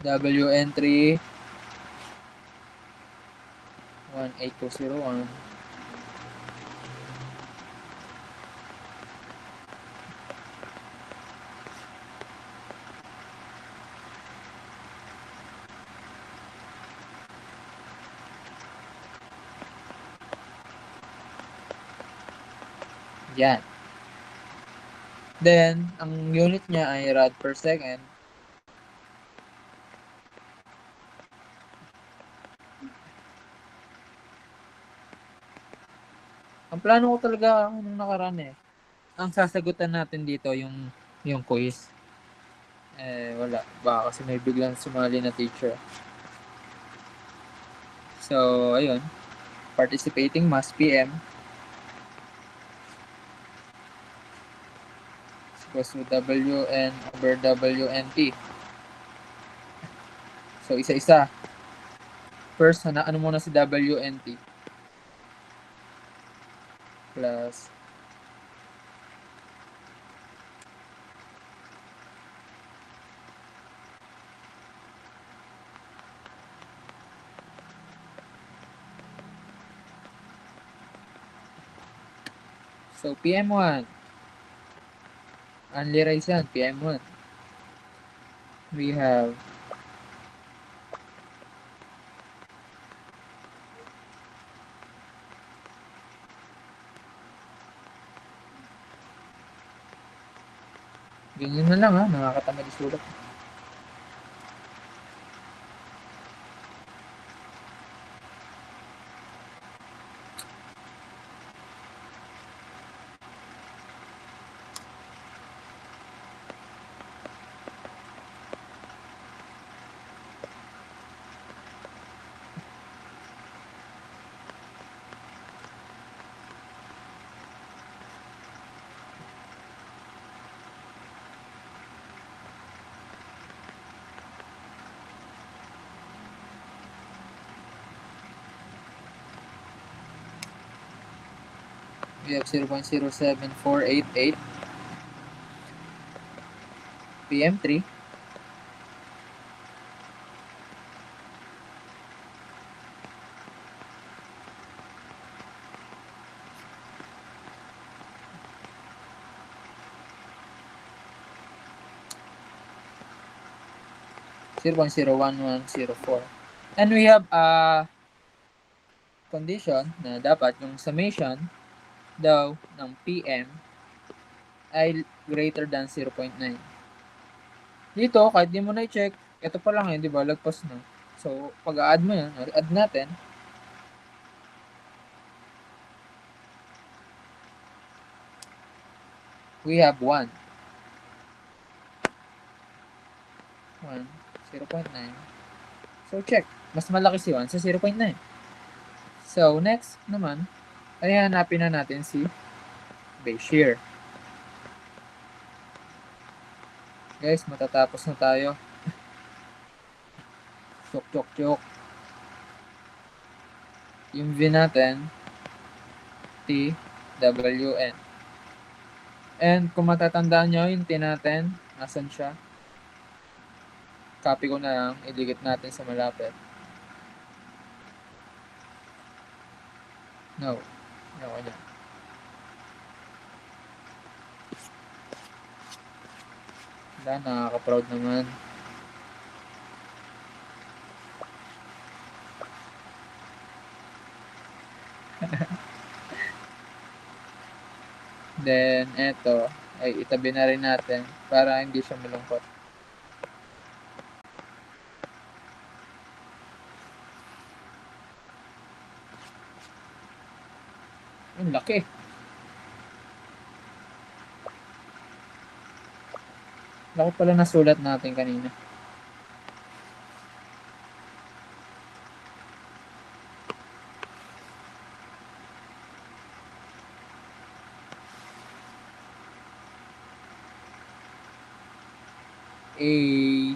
Wn3 18201. Yan. Then, ang unit niya ay rad per second. Ang plano ko talaga nung nakaraan ang sasagutan natin dito yung quiz. Wala. Baka kasi may biglang sumali na teacher. So, ayun. Participating mass PM equals to Wn over Wnp. So, isa-isa. First, ano muna si Wnp? Plus so, PM1. Only rise yan, PM1. We have ganyan na lang ha, nakakatamad isulat. We have 0.07488 PM3 0.01104. And we have a condition na dapat yung summation daw ng PM ay greater than 0.9. Dito, kahit di mo na i-check, ito pa lang di ba, lagpas na. So, pag-add mo yan, add natin, we have 1. 0.9. So, check. Mas malaki si 1 sa 0.9. So, next naman, ay hanapin na natin si base shear. Guys, matatapos na tayo. Chok. Yung V natin, T, W, N. And kung matatandaan nyo, yung T natin, nasan siya? Copy ko na lang, idikit natin sa malapit. No. Ako niya. Wala, nakaka-proud naman. Then, eto, ay itabi na rin natin para hindi siya malungkot. Ang laki. Laki pala nasulat natin kanina. A.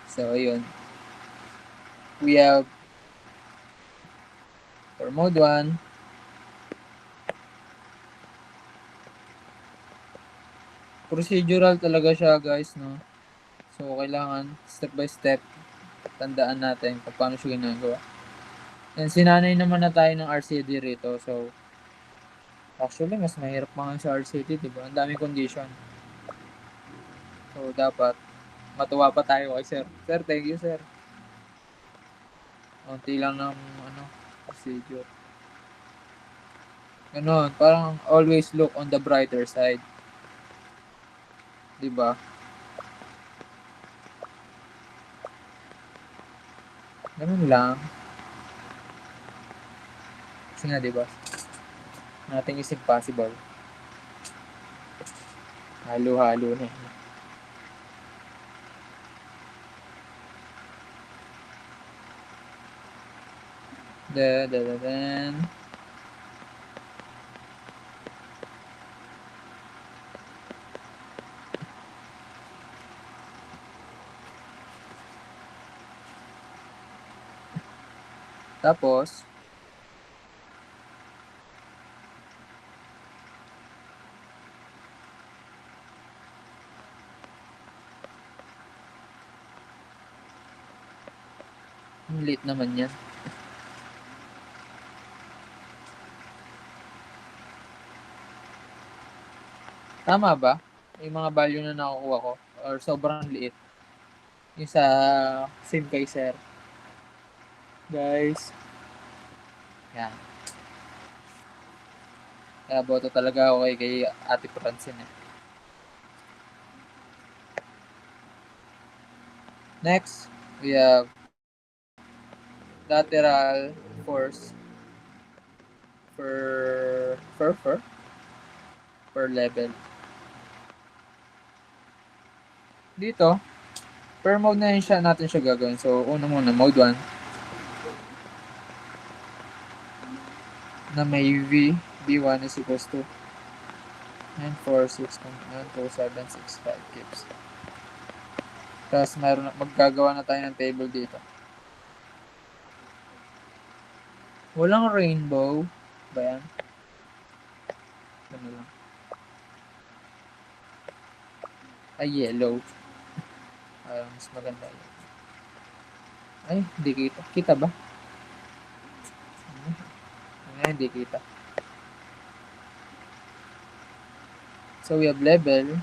So, ayun. We have for mode 1, procedural talaga siya, guys, no? So, kailangan step by step tandaan natin kung paano siya ginagawa. And sinanay naman na tayo ng RCD rito. So, actually, mas mahirap mga sa RCD, diba? Ang daming condition. So, dapat matuwa pa tayo kay sir. Sir, thank you, sir. Unti lang ng procedure. Ganon, parang always look on the brighter side. Diba? Ganun lang. Kasi nga, diba? Nothing is impossible. Halo-halo na. Then. Tapos, late naman yan. Tama ba? Yung mga value na nakukuha ko or sobrang liit? Yung sa same kay sir. Guys. Yan. Kaya boto talaga ako kay Ate Francine. Next, we have lateral force per level. Dito, per mode na yun natin siya gagawin. So, una muna, mode 1. Na may V, B1 is equals to 946.92765 kips. Tapos, maggagawa na tayo ng table dito. Walang rainbow. Ba yan? Ano lang? Ay, yellow. Mas maganda yun. Ay, hindi kita. Kita ba? Ay, hindi kita. So, we have level.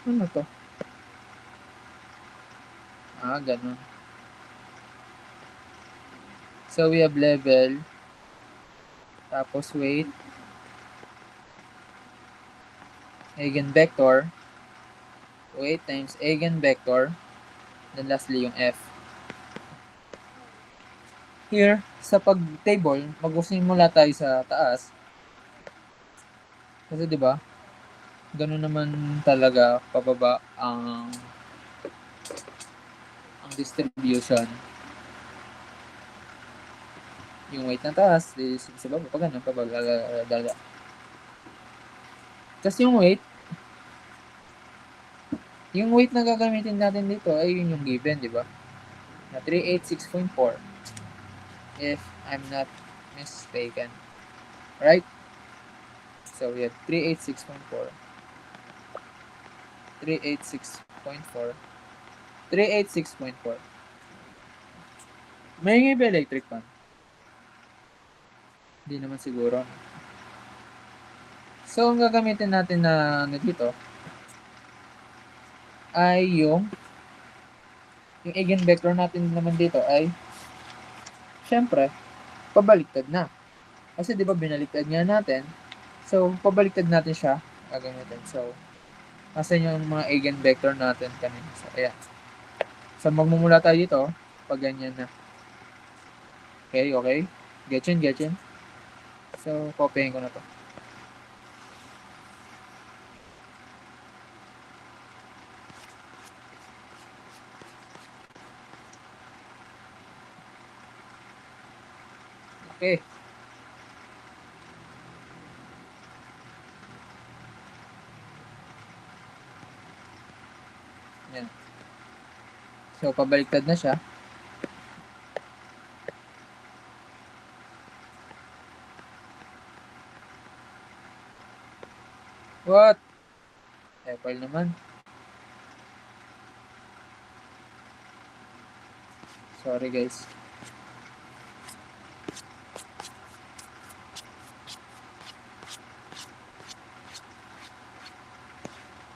Ano to? Ganun. So, we have level. Tapos, weight. Eigenvector. Weight times eigenvector. Then, lastly, yung F. Here, sa pag-table, mag-simula tayo sa taas. Kasi, di ba? Ganun naman talaga pababa ang distribution. Yung weight na taas, sa baba, pag ganun, pababa. Kasi yung weight na gagamitin natin dito ay yun yung given, di ba? Na 386.4 if I'm not mistaken. Right? So, we have 386.4. 386.4. 386.4. May ba electric fan? Hindi naman siguro. So, ang gagamitin natin na dito ay yung eigenvector natin naman dito ay syempre, pabaliktad na. Kasi di ba binaliktad nga natin? So, pabaliktad natin siya gagamitin. So, asan yung mga eigenvector natin kanina? So, ayan. So, magmumula tayo dito pag ganyan na. Okay, okay? Get yun? So, copyhin ko na to. Okay. Yan. So, pabaliktad na siya. What? Apple naman. Sorry, guys.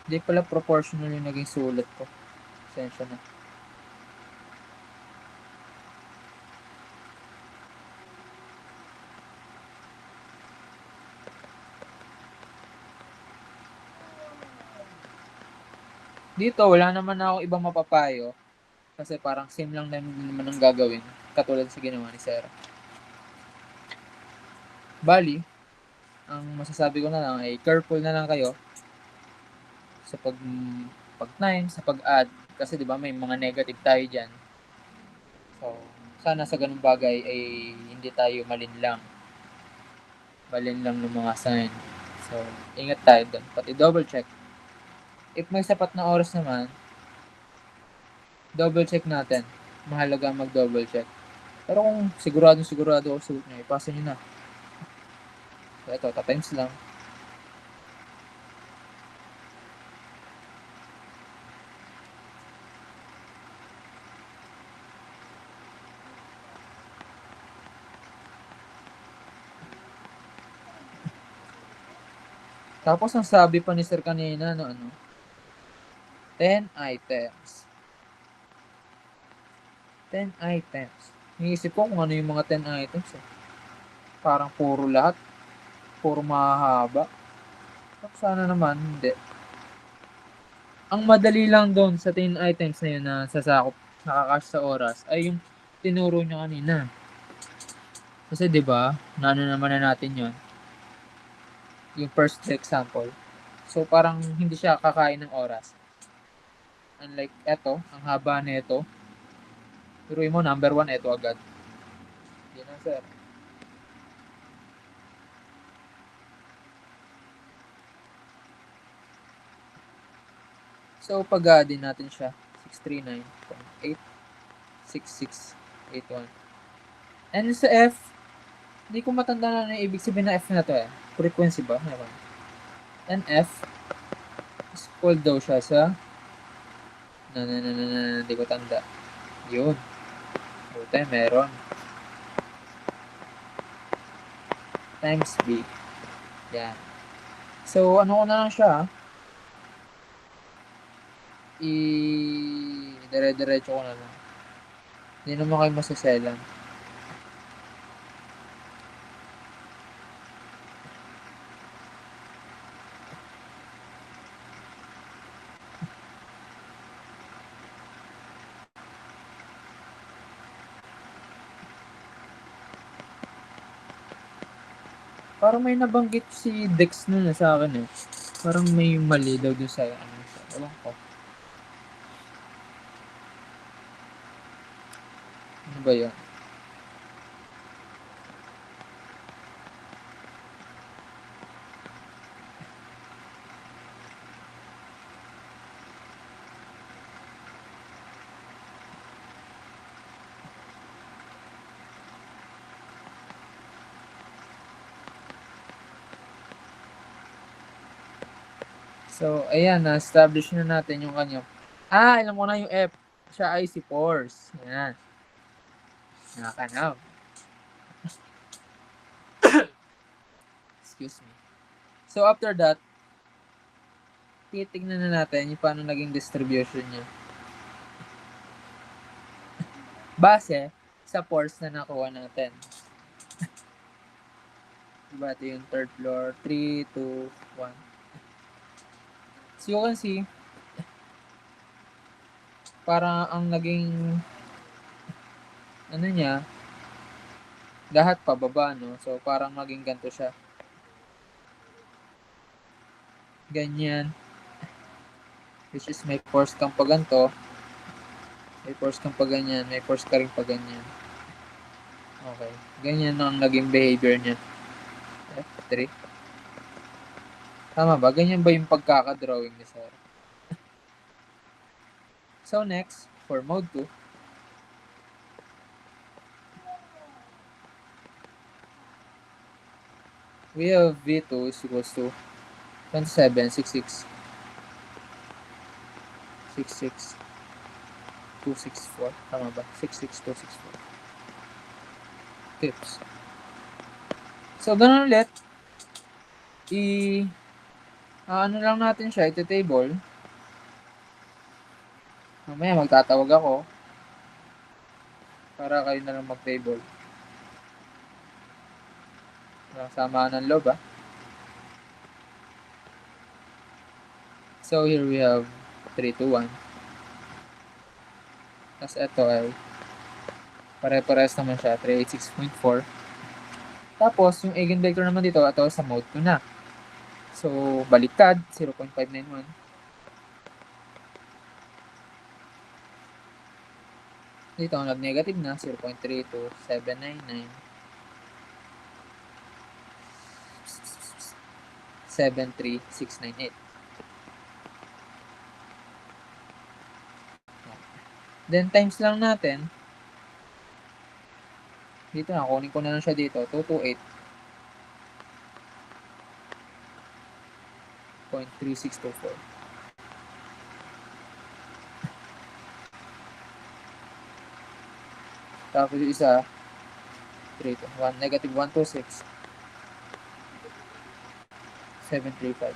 Hindi pala proportional yung naging sulat ko. Sensya na. Dito, wala naman ako ibang mapapayo. Kasi parang same lang naman ang gagawin. Katulad sa ginawa ni Sarah. Bali, ang masasabi ko na lang ay careful na lang kayo sa pag-time, sa pag-add. Kasi di ba may mga negative tayo dyan. So, sana sa ganung bagay ay hindi tayo malinlang. Malinlang ng mga sign. So, ingat tayo doon. Pati double check. If may sapat na oras naman, double check natin. Mahalaga mag-double check. Pero kung sigurado ako sa suit nyo, ipasa nyo na. So, ito, times lang. Tapos, ang sabi pa ni Sir kanina, 10 items. 10 items. Niisip ko kung ano yung mga 10 items eh. Parang puro lahat. Puro mahahaba. Sana naman, hindi. Ang madali lang doon sa 10 items na yun na sasakop, nakakash sa oras, ay yung tinuro niya kanina. Kasi 'di ba, naano naman na natin 'yon. Yung first example. So parang hindi siya kakain ng oras. Unlike eto, ang haba nito. Turuin mo number 1 eto agad. Yan na sir. So pag-addin natin siya, 639.86681. And sa F, hindi ko matanda na ibig sabihin na F na to eh. Frequency ba? Meron. And F is called daw siya sa hindi ko tanda. Yun. Buti, meron. Times B. Yan. So, ano ko na lang siya, dire-diretso ko na lang. Hindi naman kayo masaselan. Parang may nabanggit si Dex nun sa akin eh. Parang may mali daw doon sa ano. Ewan ko. Ano ba yun? So, ayan, na-establish na natin yung kanyang... alam ko na yung F. Siya ay si force. Ayan. Nakakanaw. Excuse me. So, after that, titignan na natin yung paano naging distribution niya. Base sa force na nakuha natin. Diba, ito yung third floor. 3, 2, 1. So, you can see, parang ang naging, ano niya, lahat pababa, no? So, parang maging ganito siya. Ganyan. Which is may force kang pa ganito. May force kang pa ganyan. May force ka rin pa ganyan. Okay. Ganyan ang naging behavior niya. F3. Tama ba? Ganyan ba yung pagkakadrawing ni sir? So, next, for mode 2, we have V2 is equals to 27, 66, 66, 264. Tama ba? 66264 tips. So, ganun ulit. Ano lang natin siya, ito table. Mamaya magtatawag ako para kayo na lang mag-table. Samaan ng loob, ah. So, here we have 3, 2, 1. Tapos ito ay pare-pares naman siya, 386.4. Tapos, yung eigenvector naman dito, ito sa mode 2 na. So, baliktad, 0.591. Dito, nag-negative na, 0.32, 799, 73698. Then, times lang natin. Dito na, kunin ko na lang siya dito, 228.3624. Tapos yung isa, 1, negative 126, 735.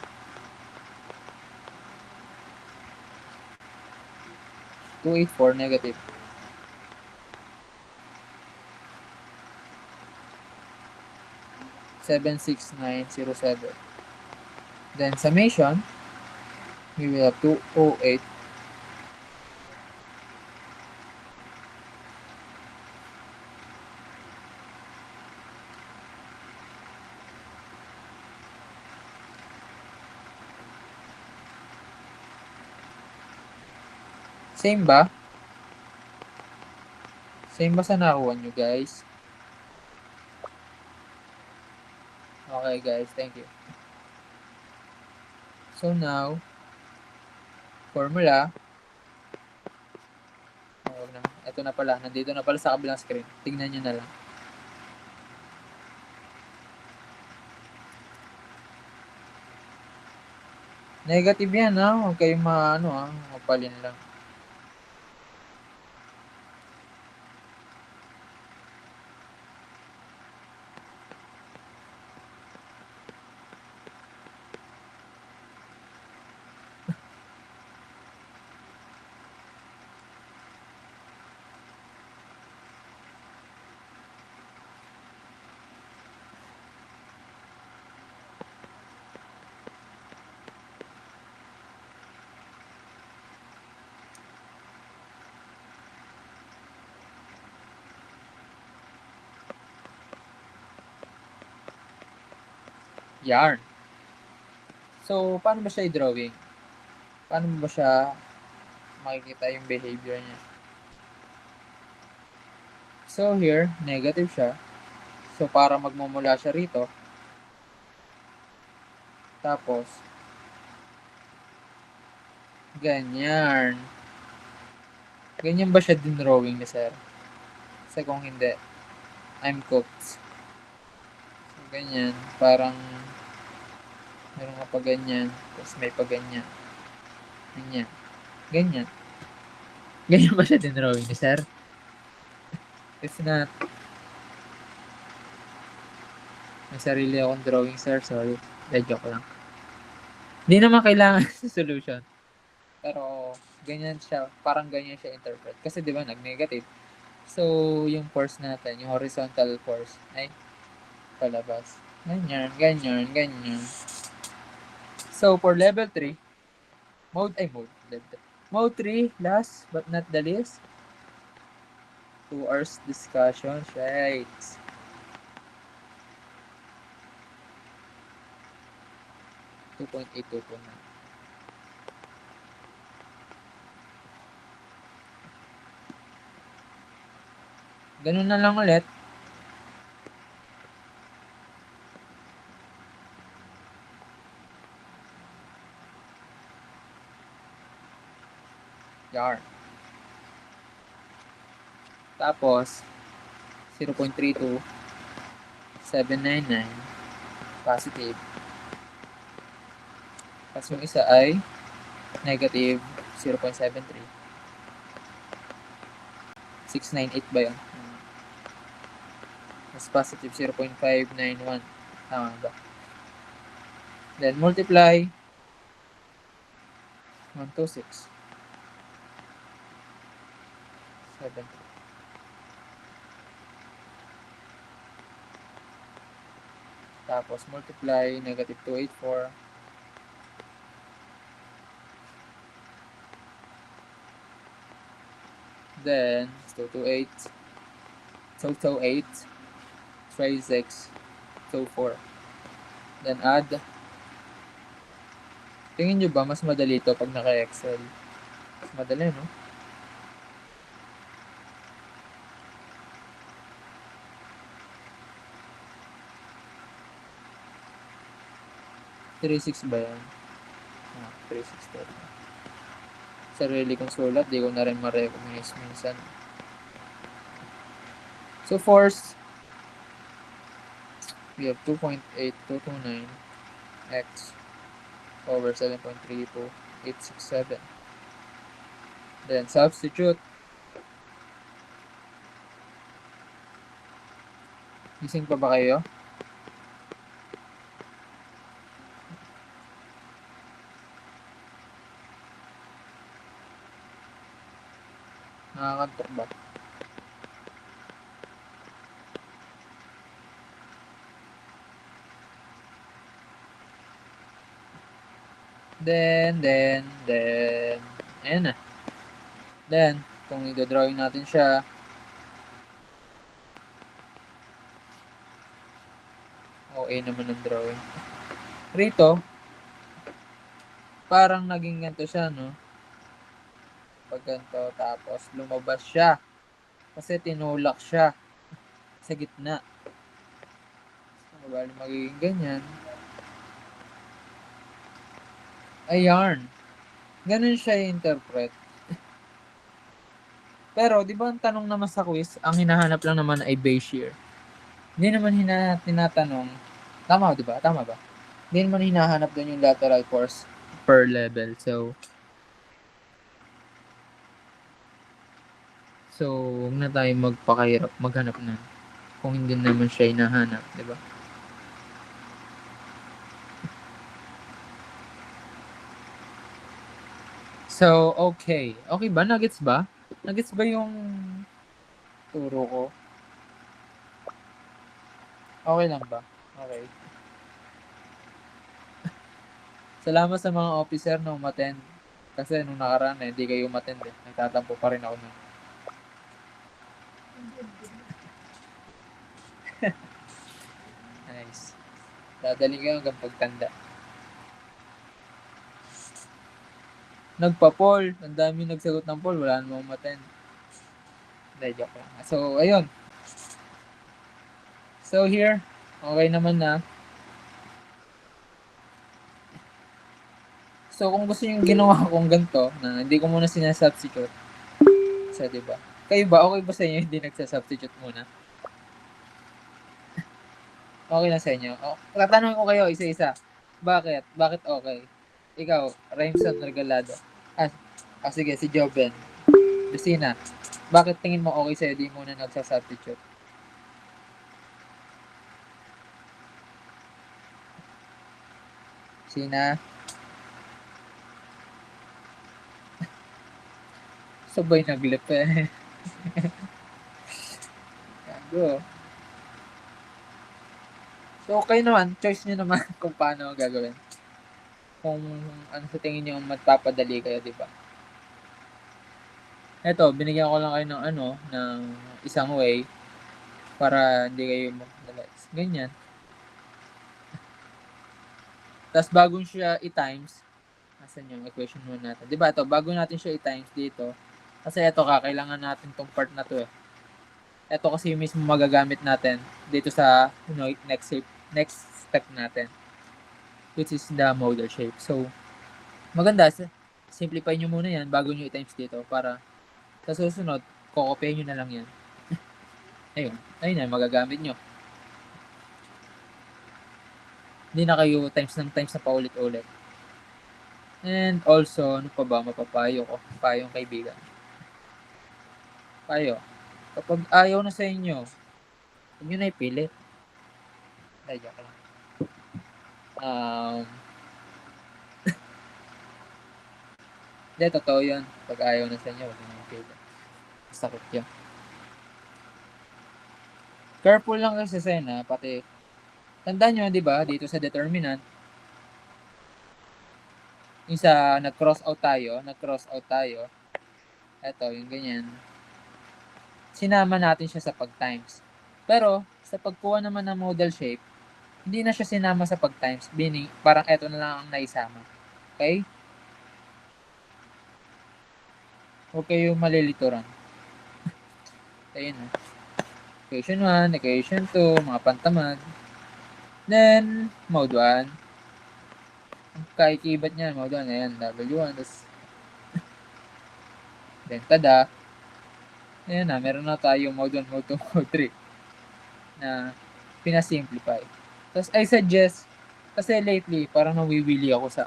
284 negative. 76907. Then summation, we will have 208. Same ba? Same ba sa nakuha nyo, guys? Okay, guys. Thank you. So now, formula. Ito na pala. Nandito na pala sa kabilang screen. Tingnan nyo na lang. Negative yan, ha? Huwag kayong mapalin lang. Yarn. So, paano ba siya i-drawing? Paano ba siya makikita yung behavior niya? So, here, negative siya. So, para magmumula siya rito. Tapos, ganyan. Ganyan ba siya din drawing ni sir? Kasi kung hindi, I'm cooked. So, ganyan. Parang Meron ka pa ganyan. Tapos may pa ganyan. Ganyan. Ganyan. Ganyan ba siya dinrawing ni sir? If not, may sarili akong drawing, sir. Sorry. Joke lang. Hindi naman kailangan sa solution. Pero, ganyan siya. Parang ganyan siya interpret. Kasi di ba, nag-negative. So, yung force natin, yung horizontal force, ay palabas. Ganyan, ganyan, ganyan. So, for level 3, Mode 3, last but not the least, 2 hours discussion, right? 2.8, 2.9. Ganun na lang ulit. Yarn. Tapos, 0.32, 799, positive. Tapos yung isa ay negative 0.73. 698 ba yun? Mas positive 0.591. Tama ba? Then multiply 126. 7. Tapos multiply negative 284. Then 228. So 8. 36. So 4. Then add. Tingin nyo ba mas madali ito pag naka-Excel? Mas madali, no? $3.6 ba yan? 3.6. Sarili kong sulat, di ko na rin ma-recognize minsan. So force, we have 2.8229 x over 7.32867. Then substitute. Gising pa ba kayo? Nakakantok ba? Then, ayan na. Then, kung i-drawing natin siya, okay naman ang drawing. Rito, parang naging ganito siya, no? Pag ganito, tapos lumabas siya. Kasi tinulak siya sa gitna. So, bali magiging ganyan. Ay, yarn. Ganun siya i-interpret. Pero, di ba ang tanong naman sa quiz, ang hinahanap lang naman ay base shear. Hindi naman tinatanong, tama di ba? Tama ba? Hindi naman hinahanap doon yung lateral force per level. So, huwag na tayo magpakahirap maghanap na kung hindi naman siya hinahanap, di ba? So, okay. Okay ba? Nuggets ba? Nuggets ba yung turo ko? Okay lang ba? Okay. Salamat sa mga officer na umattend. Kasi nung nakaraan hindi kayo umattend eh. Nagtatampo pa rin ako nun. Nice. Dadaling kayo hanggang pagtanda. Nagpa-poll. Ang dami nagsagot ng poll. Wala namang umattend. Hindi, joke lang. So, ayun. So, here. Okay naman na. So, kung gusto yung ginawa kong ganito, na hindi ko muna sinasubstitute. So, diba? Kayo ba? Okay ba sa inyo hindi nagsasubstitute muna? Okay na sa inyo? O, tatanungin ko kayo isa-isa. Bakit? Bakit okay? Ikaw, Raimson Regalado. Ah, sige, si Joven. Lucina, bakit tingin mo okay sa'yo, di muna nagsasubstitute? Sina, sabay naglip eh. Gago. So, okay naman, choice nyo naman kung paano gagawin. Kung ano sa tingin nyo magpapadali kayo, di ba? Eto, binigyan ko lang kayo ng ng isang way para hindi kayo magdala. Ganyan. Tapos bago siya i-times, nasan yung equation mo natin? Di ba ito, bago natin siya i-times dito, kasi ito kailangan natin tong part na to eh. Ito kasi yung mismo magagamit natin dito sa next step natin, which is the model shape. So, maganda, simplify nyo muna yan bago nyo i-times dito para sa susunod, kokopyahin nyo na lang yan. Ayun na, magagamit nyo. Hindi na kayo times ng times na paulit-ulit. And also, ano pa ba mapapayo ko? Payong kaibigan. Payo. Kapag ayaw na sa inyo, huwag nyo na ipilit. Ay, joke lang. Um, Hindi, totoo yun. Pag ayaw na sa inyo, huwag nyo na ipilit. Sakit yun. Careful lang kasi sa na, pati, tandaan nyo, di ba, dito sa determinant, yung sa nag-cross out tayo, eto, yung ganyan, sinama natin siya sa pag-times. Pero, sa pagkuha naman ng model shape, hindi na siya sinama sa pag-times, meaning, parang eto na lang ang naisama. Okay? Huwag kayong malilituran. Ayun na. Equation 1, equation 2, mga pantamad. Then, mode 1. Ang kaikibat niya, mode 1, ayan, W1, tapos, then, tada. Ayan na, meron na tayo mode 1, mode 2, mode 3 na pinasimplify. Tapos, I suggest, kasi lately, parang nawiwili ako sa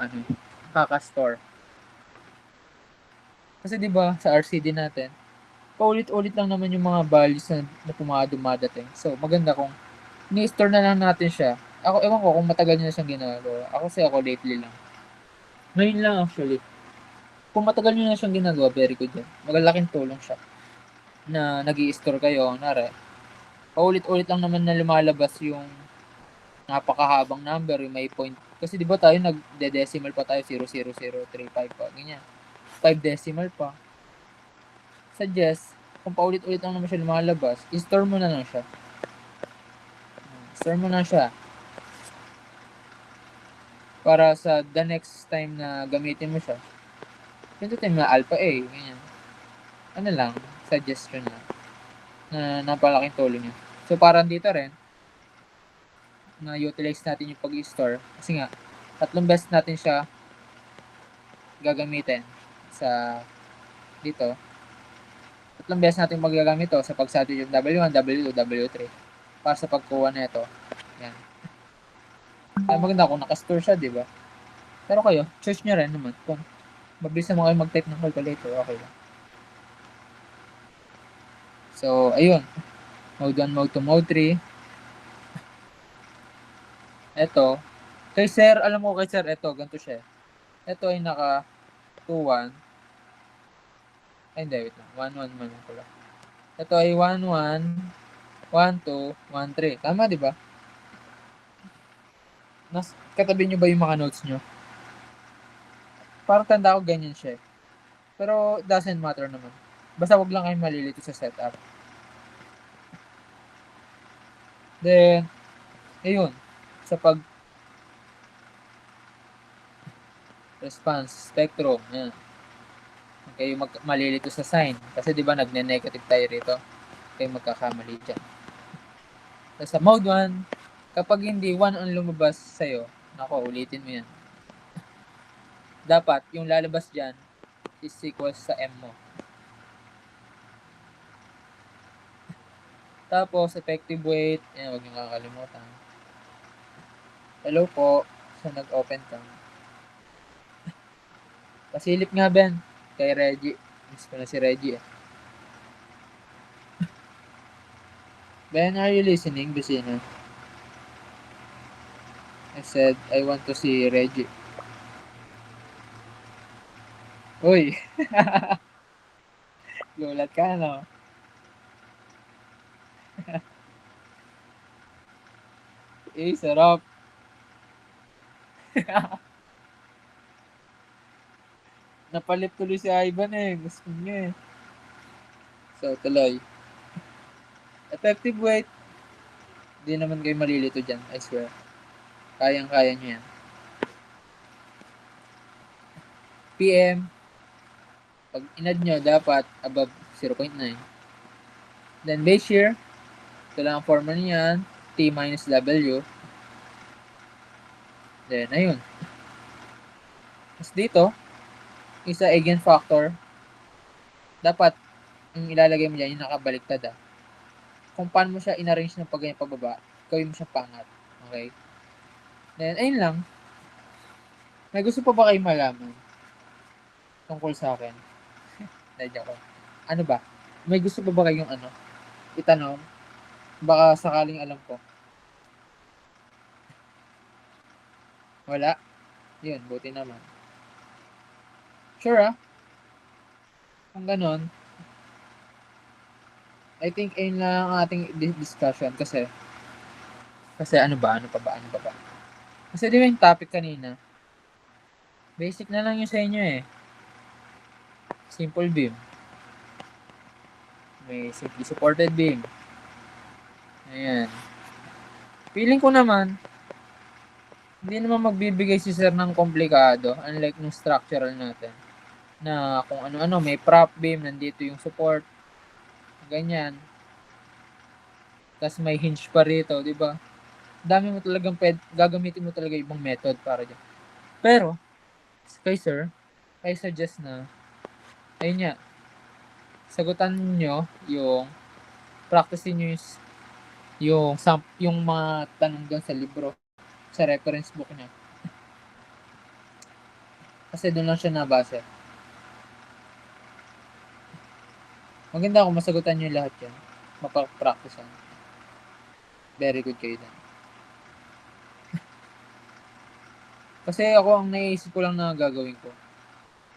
Kakastore. Kasi 'di ba sa RCD natin, paulit-ulit lang naman yung mga values na dumadating. So, maganda kung ni-store na lang natin siya. Ako, ewan ko kung matagal niyo na siyang ginagawa. Ako lately lang. Ngayon lang actually. Kung matagal niyo na siyang ginagawa, very good yan. Magalaking tulong siya. Na nag store kayo, nara, paulit-ulit lang naman na lumalabas yung napakahabang number, yung may point. Kasi di ba tayo nagde-decimal pa tayo, 0.0035 pa, ganyan. 5 decimal pa. Suggest, kung paulit-ulit lang naman siya lumalabas, i-store mo na lang siya. Store mo na siya. Para sa the next time na gamitin mo siya. Pindutin mo na alpha A, ganyan. Ano lang, suggestion lang. Na napalaking tulong niya. So parang dito rin, na utilize natin yung pag-store. Kasi nga, 3 beses natin siya gagamitin sa dito. 3 beses natin magagamit to sa pag-substitute yung W1, W2, W3 para sa pagkuha na ito. Yan. Kaya maganda kung nakastore siya, di ba? Pero kayo, choose nyo rin naman kung mabilis naman kayo mag-type ng calculator, okay lang. So, ayun. Mode 1, mode 2, mode 3. Ito. Kay sir, alam mo kay sir, ito, ganito siya. Ito ay naka 2-1. Ay, hindi, wait lang. 1-1 man ko lang. Ito ay 1-1, 1-2, 1-3. Tama, di ba? Katabi nyo ba yung mga notes nyo? Parang tanda ko ganyan siya. Pero doesn't matter naman. Basta wag lang kayong malilito sa setup. Then, ayun. Sa pag response spectrum, yan. Okay, malilito sa sign. Kasi di ba nagne-negative tayo rito. Okay, magkakamali dyan. So, sa mode 1, kapag hindi 1 ang lumabas sa'yo, nako, ulitin mo yan. Dapat, yung lalabas dyan is equals sa M mo. Tapos, effective weight, yan, huwag nyo kakalimutan. Hello po. siya nag-open cam. Pasilip nga, Ben, kay Reggie. Miss ko na si Reggie eh. Ben, are you listening, Lucina? I said, I want to see Reggie. Uy! Gulat ka, no? Eh, sarap. Napalit tuloy si Ivan eh. Gusto niya eh. So, tuloy. Effective weight. Di naman kayo malilito dyan, I swear. Kayang-kaya nyo yan. PM, pag inad nyo, dapat above 0.9. Then, base year, ito lang ang formula niyan, T minus W. Then, ayun. Tapos dito, isa eigenfactor, dapat, yung ilalagay mo dyan, yung nakabaliktad ah. Kung paano mo siya in-arrange ng pagganyan pababa, gawin mo siya pangat. Okay? Then, ayun lang. May gusto pa ba kayo malaman tungkol sa akin? Nadya ko. Ano ba? May gusto pa ba kayong itanong? Baka sakaling alam ko. Wala? Yun, buti naman. Sure ah? Kung ganon, I think ayun lang ang ating discussion kasi ano pa ba? Kasi di ba yung topic kanina, basic na lang yung sa inyo eh. Simple beam. May simply supported beam. Ayan. Feeling ko naman, hindi naman magbibigay si sir ng komplikado, unlike nung structural natin. Na kung ano-ano, may prop beam, nandito yung support, ganyan. Tapos may hinge pa rito, di ba? Dami mo talagang gagamitin mo talaga ibang method para dyan. Pero, kay sir, I suggest na, ayun nga, sagutan nyo yung, practicein nyo yung mga tanong doon sa libro, sa reference book niya. Kasi doon lang siya nabasa. Maganda kung masagutan nyo lahat yan. Mapapracticean. Very good kayo din. Kasi ako, ang naisip ko lang na gagawin ko.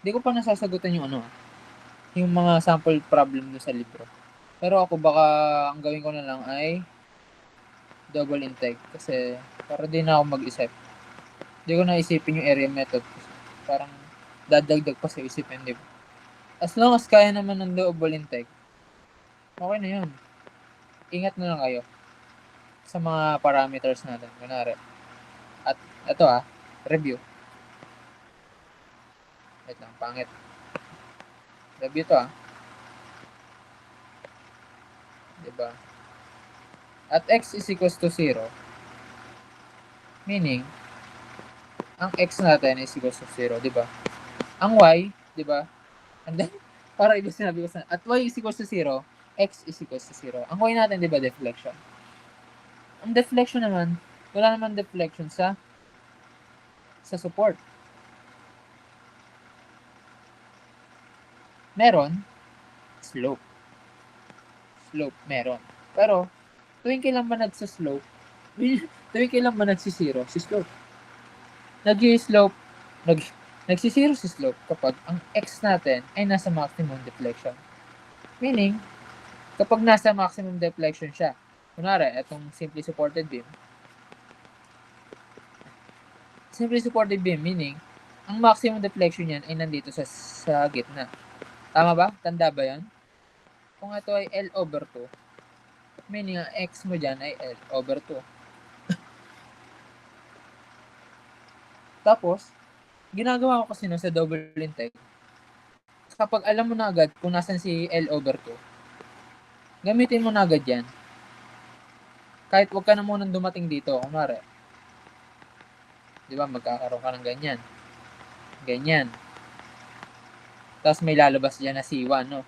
Hindi ko pa nasasagutan yung yung mga sample problem do sa libro. Pero ako baka ang gawin ko na lang ay double intake. Kasi para din ako mag-isip. Hindi ko naisipin yung area method. Parang dadagdag pa sa isipin, di ba? As long as kaya naman ng double intake, okay na yun. Ingat na lang kayo sa mga parameters natin. Kunwari. At ito review. Wait lang, pangit. Review to diba? At x is equals to 0. Meaning, ang x natin is equals to 0, diba? Ang y, diba? And then, para iba sinabi ko sa, at y is equals to 0, x is equals to 0. Ang y natin, diba, deflection? Ang deflection naman, wala naman deflection sa support. Meron, slope. Meron. Pero, tuwing kailan ba nagsa-slope? Tuwing kailan ba nagsi-zero si slope? Nag-slope, nagsi-zero si slope kapag ang x natin ay nasa maximum deflection. Meaning, kapag nasa maximum deflection siya, kunwari, itong simply supported beam, meaning, ang maximum deflection niyan ay nandito sa gitna. Tama ba? Tanda ba yan? Kung ito ay L over 2, meaning ang x mo dyan ay L over 2. Tapos, ginagawa ko kasi sa double intake, kapag alam mo na agad kung nasan si L over 2, gamitin mo na agad yan. Kahit wag ka na munang dumating dito, kunwari. Di ba, magkakaroon ka ng ganyan. Ganyan. Tapos may lalabas dyan na C1, no?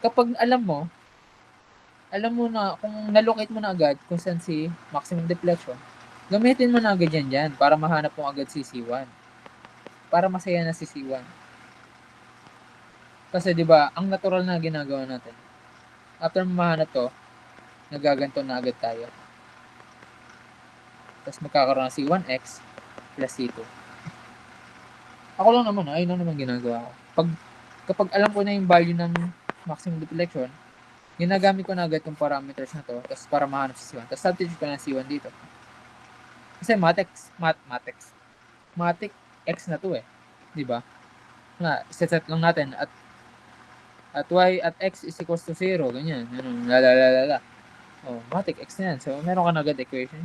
Kapag alam mo na, kung nalocate mo na agad kung saan si maximum deflection, Gamitin mo na agad yan dyan para mahanap mo agad si C1. Para masaya na si C1. Kasi 'di ba, ang natural na ginagawa natin. After mahanap to, nagaganto na agad tayo. Tapos magkakaroon ng C1x plus C2. Ako lang naman, ayun lang naman ginagawa ko. Kapag alam ko na yung value ng maximum deflection, ginagamit ko na agad yung parameters na to, tapos para mahanap si C1. Tapos substitute ko na C1 dito. Kasi matic x na to eh. 'Di ba? Na set lang natin at y at x is equals to 0, ganyan. Ano, la. Oh, matic x na yan. So, meron ka na agad equation.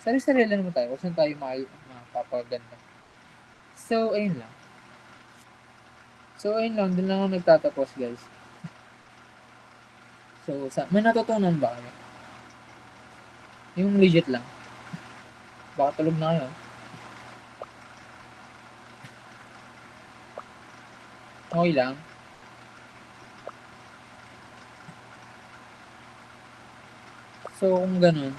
Sarili-sarili naman tayo. Kung saan tayo mapapaganda. So, ayun lang. Doon lang ako nagtatapos, guys. So, may natutunan ba kayo? Yung legit lang. Baka tulog na kayo. Okay lang. So, kung ganun,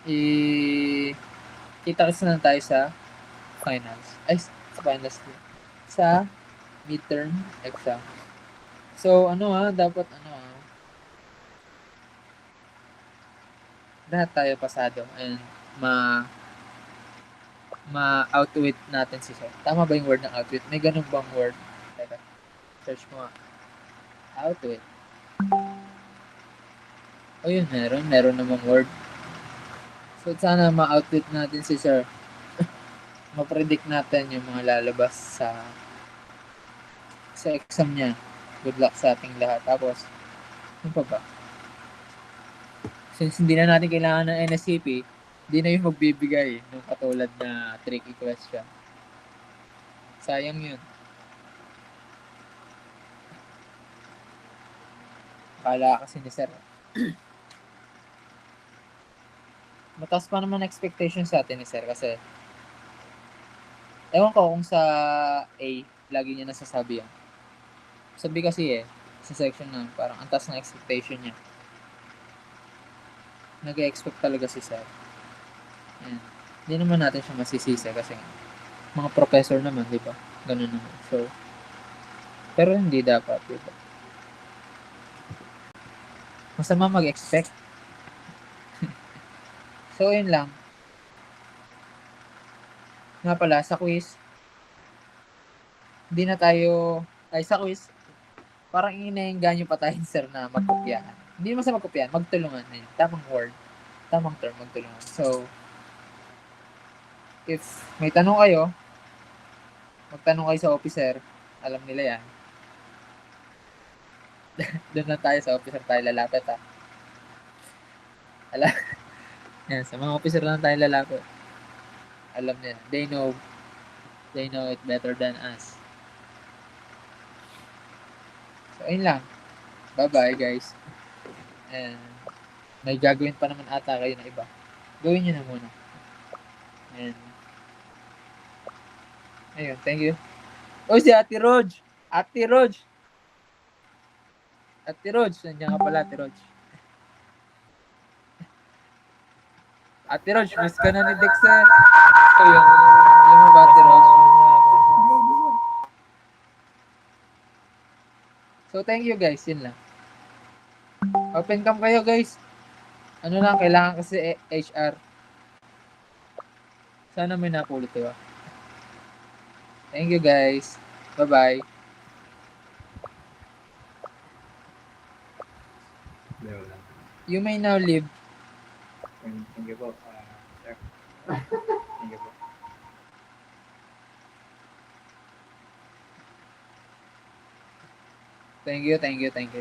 kita-kits na tayo sa finals. Ay, sa finals. Sa midterm exam. So, dapat lahat tayo pasado and ma-outwit natin si Sir. Tama ba yung word ng outwit? May ganun bang word? Teka, search mo nga. Outwit. O yun, meron namang word. So, sana ma-outwit natin si Sir. Ma-predict natin yung mga lalabas sa exam niya. Good luck sa ating lahat. Tapos, ano pa ba? Since hindi na natin kailangan ng NSCP, hindi na yung magbibigay ng katulad na tricky question. Sayang yun. Akala kasi ni Sir. Mataas pa naman expectation sa atin ni Sir kasi ewan ko kung sa A, lagi niya nasasabi yan. Sabi kasi sa section na parang antas ng expectation niya. Nag-expect talaga si Sir. And hindi naman natin siya masisisi kasi mga professor naman, di ba? Ganun naman. So, pero hindi dapat, di ba? Masama mag-expect. So, yun lang. Nga pala, sa quiz, hindi na tayo, sa quiz, parang inaengganyo pa tayo, Sir, na magkopyahan. Hindi naman sa magkopyahan, magtulungan. Ayun, tamang word, tamang term, magtulungan. So, if may tanong kayo, magtanong kayo sa officer, alam nila yan. Doon lang tayo sa officer tayo lalapit, ha. Yan, sa mga officer lang tayo lalapit. Alam nila. They know it better than us. So, ayun lang. Bye-bye, guys. And may gagawin pa naman ata kayo na iba. Gawin nyo na muna. And ayun, thank you. Oh, si Ate Roj! Ate Roj! Ate Roj! Nandiyan ka pala, Ate Roj. Ate Roj, miss ka na ni Dexter. So, yun. Yung mga ba, Ate Roj? So, thank you, guys. Yun lang. Open cam kayo, guys. Ano lang, kailangan kasi HR. Sana may napulot, diba? Thank you, guys. Bye-bye. You may now leave. Thank you po, sir. Thank you po. Thank you.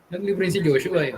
Naglibre si Joshua eh.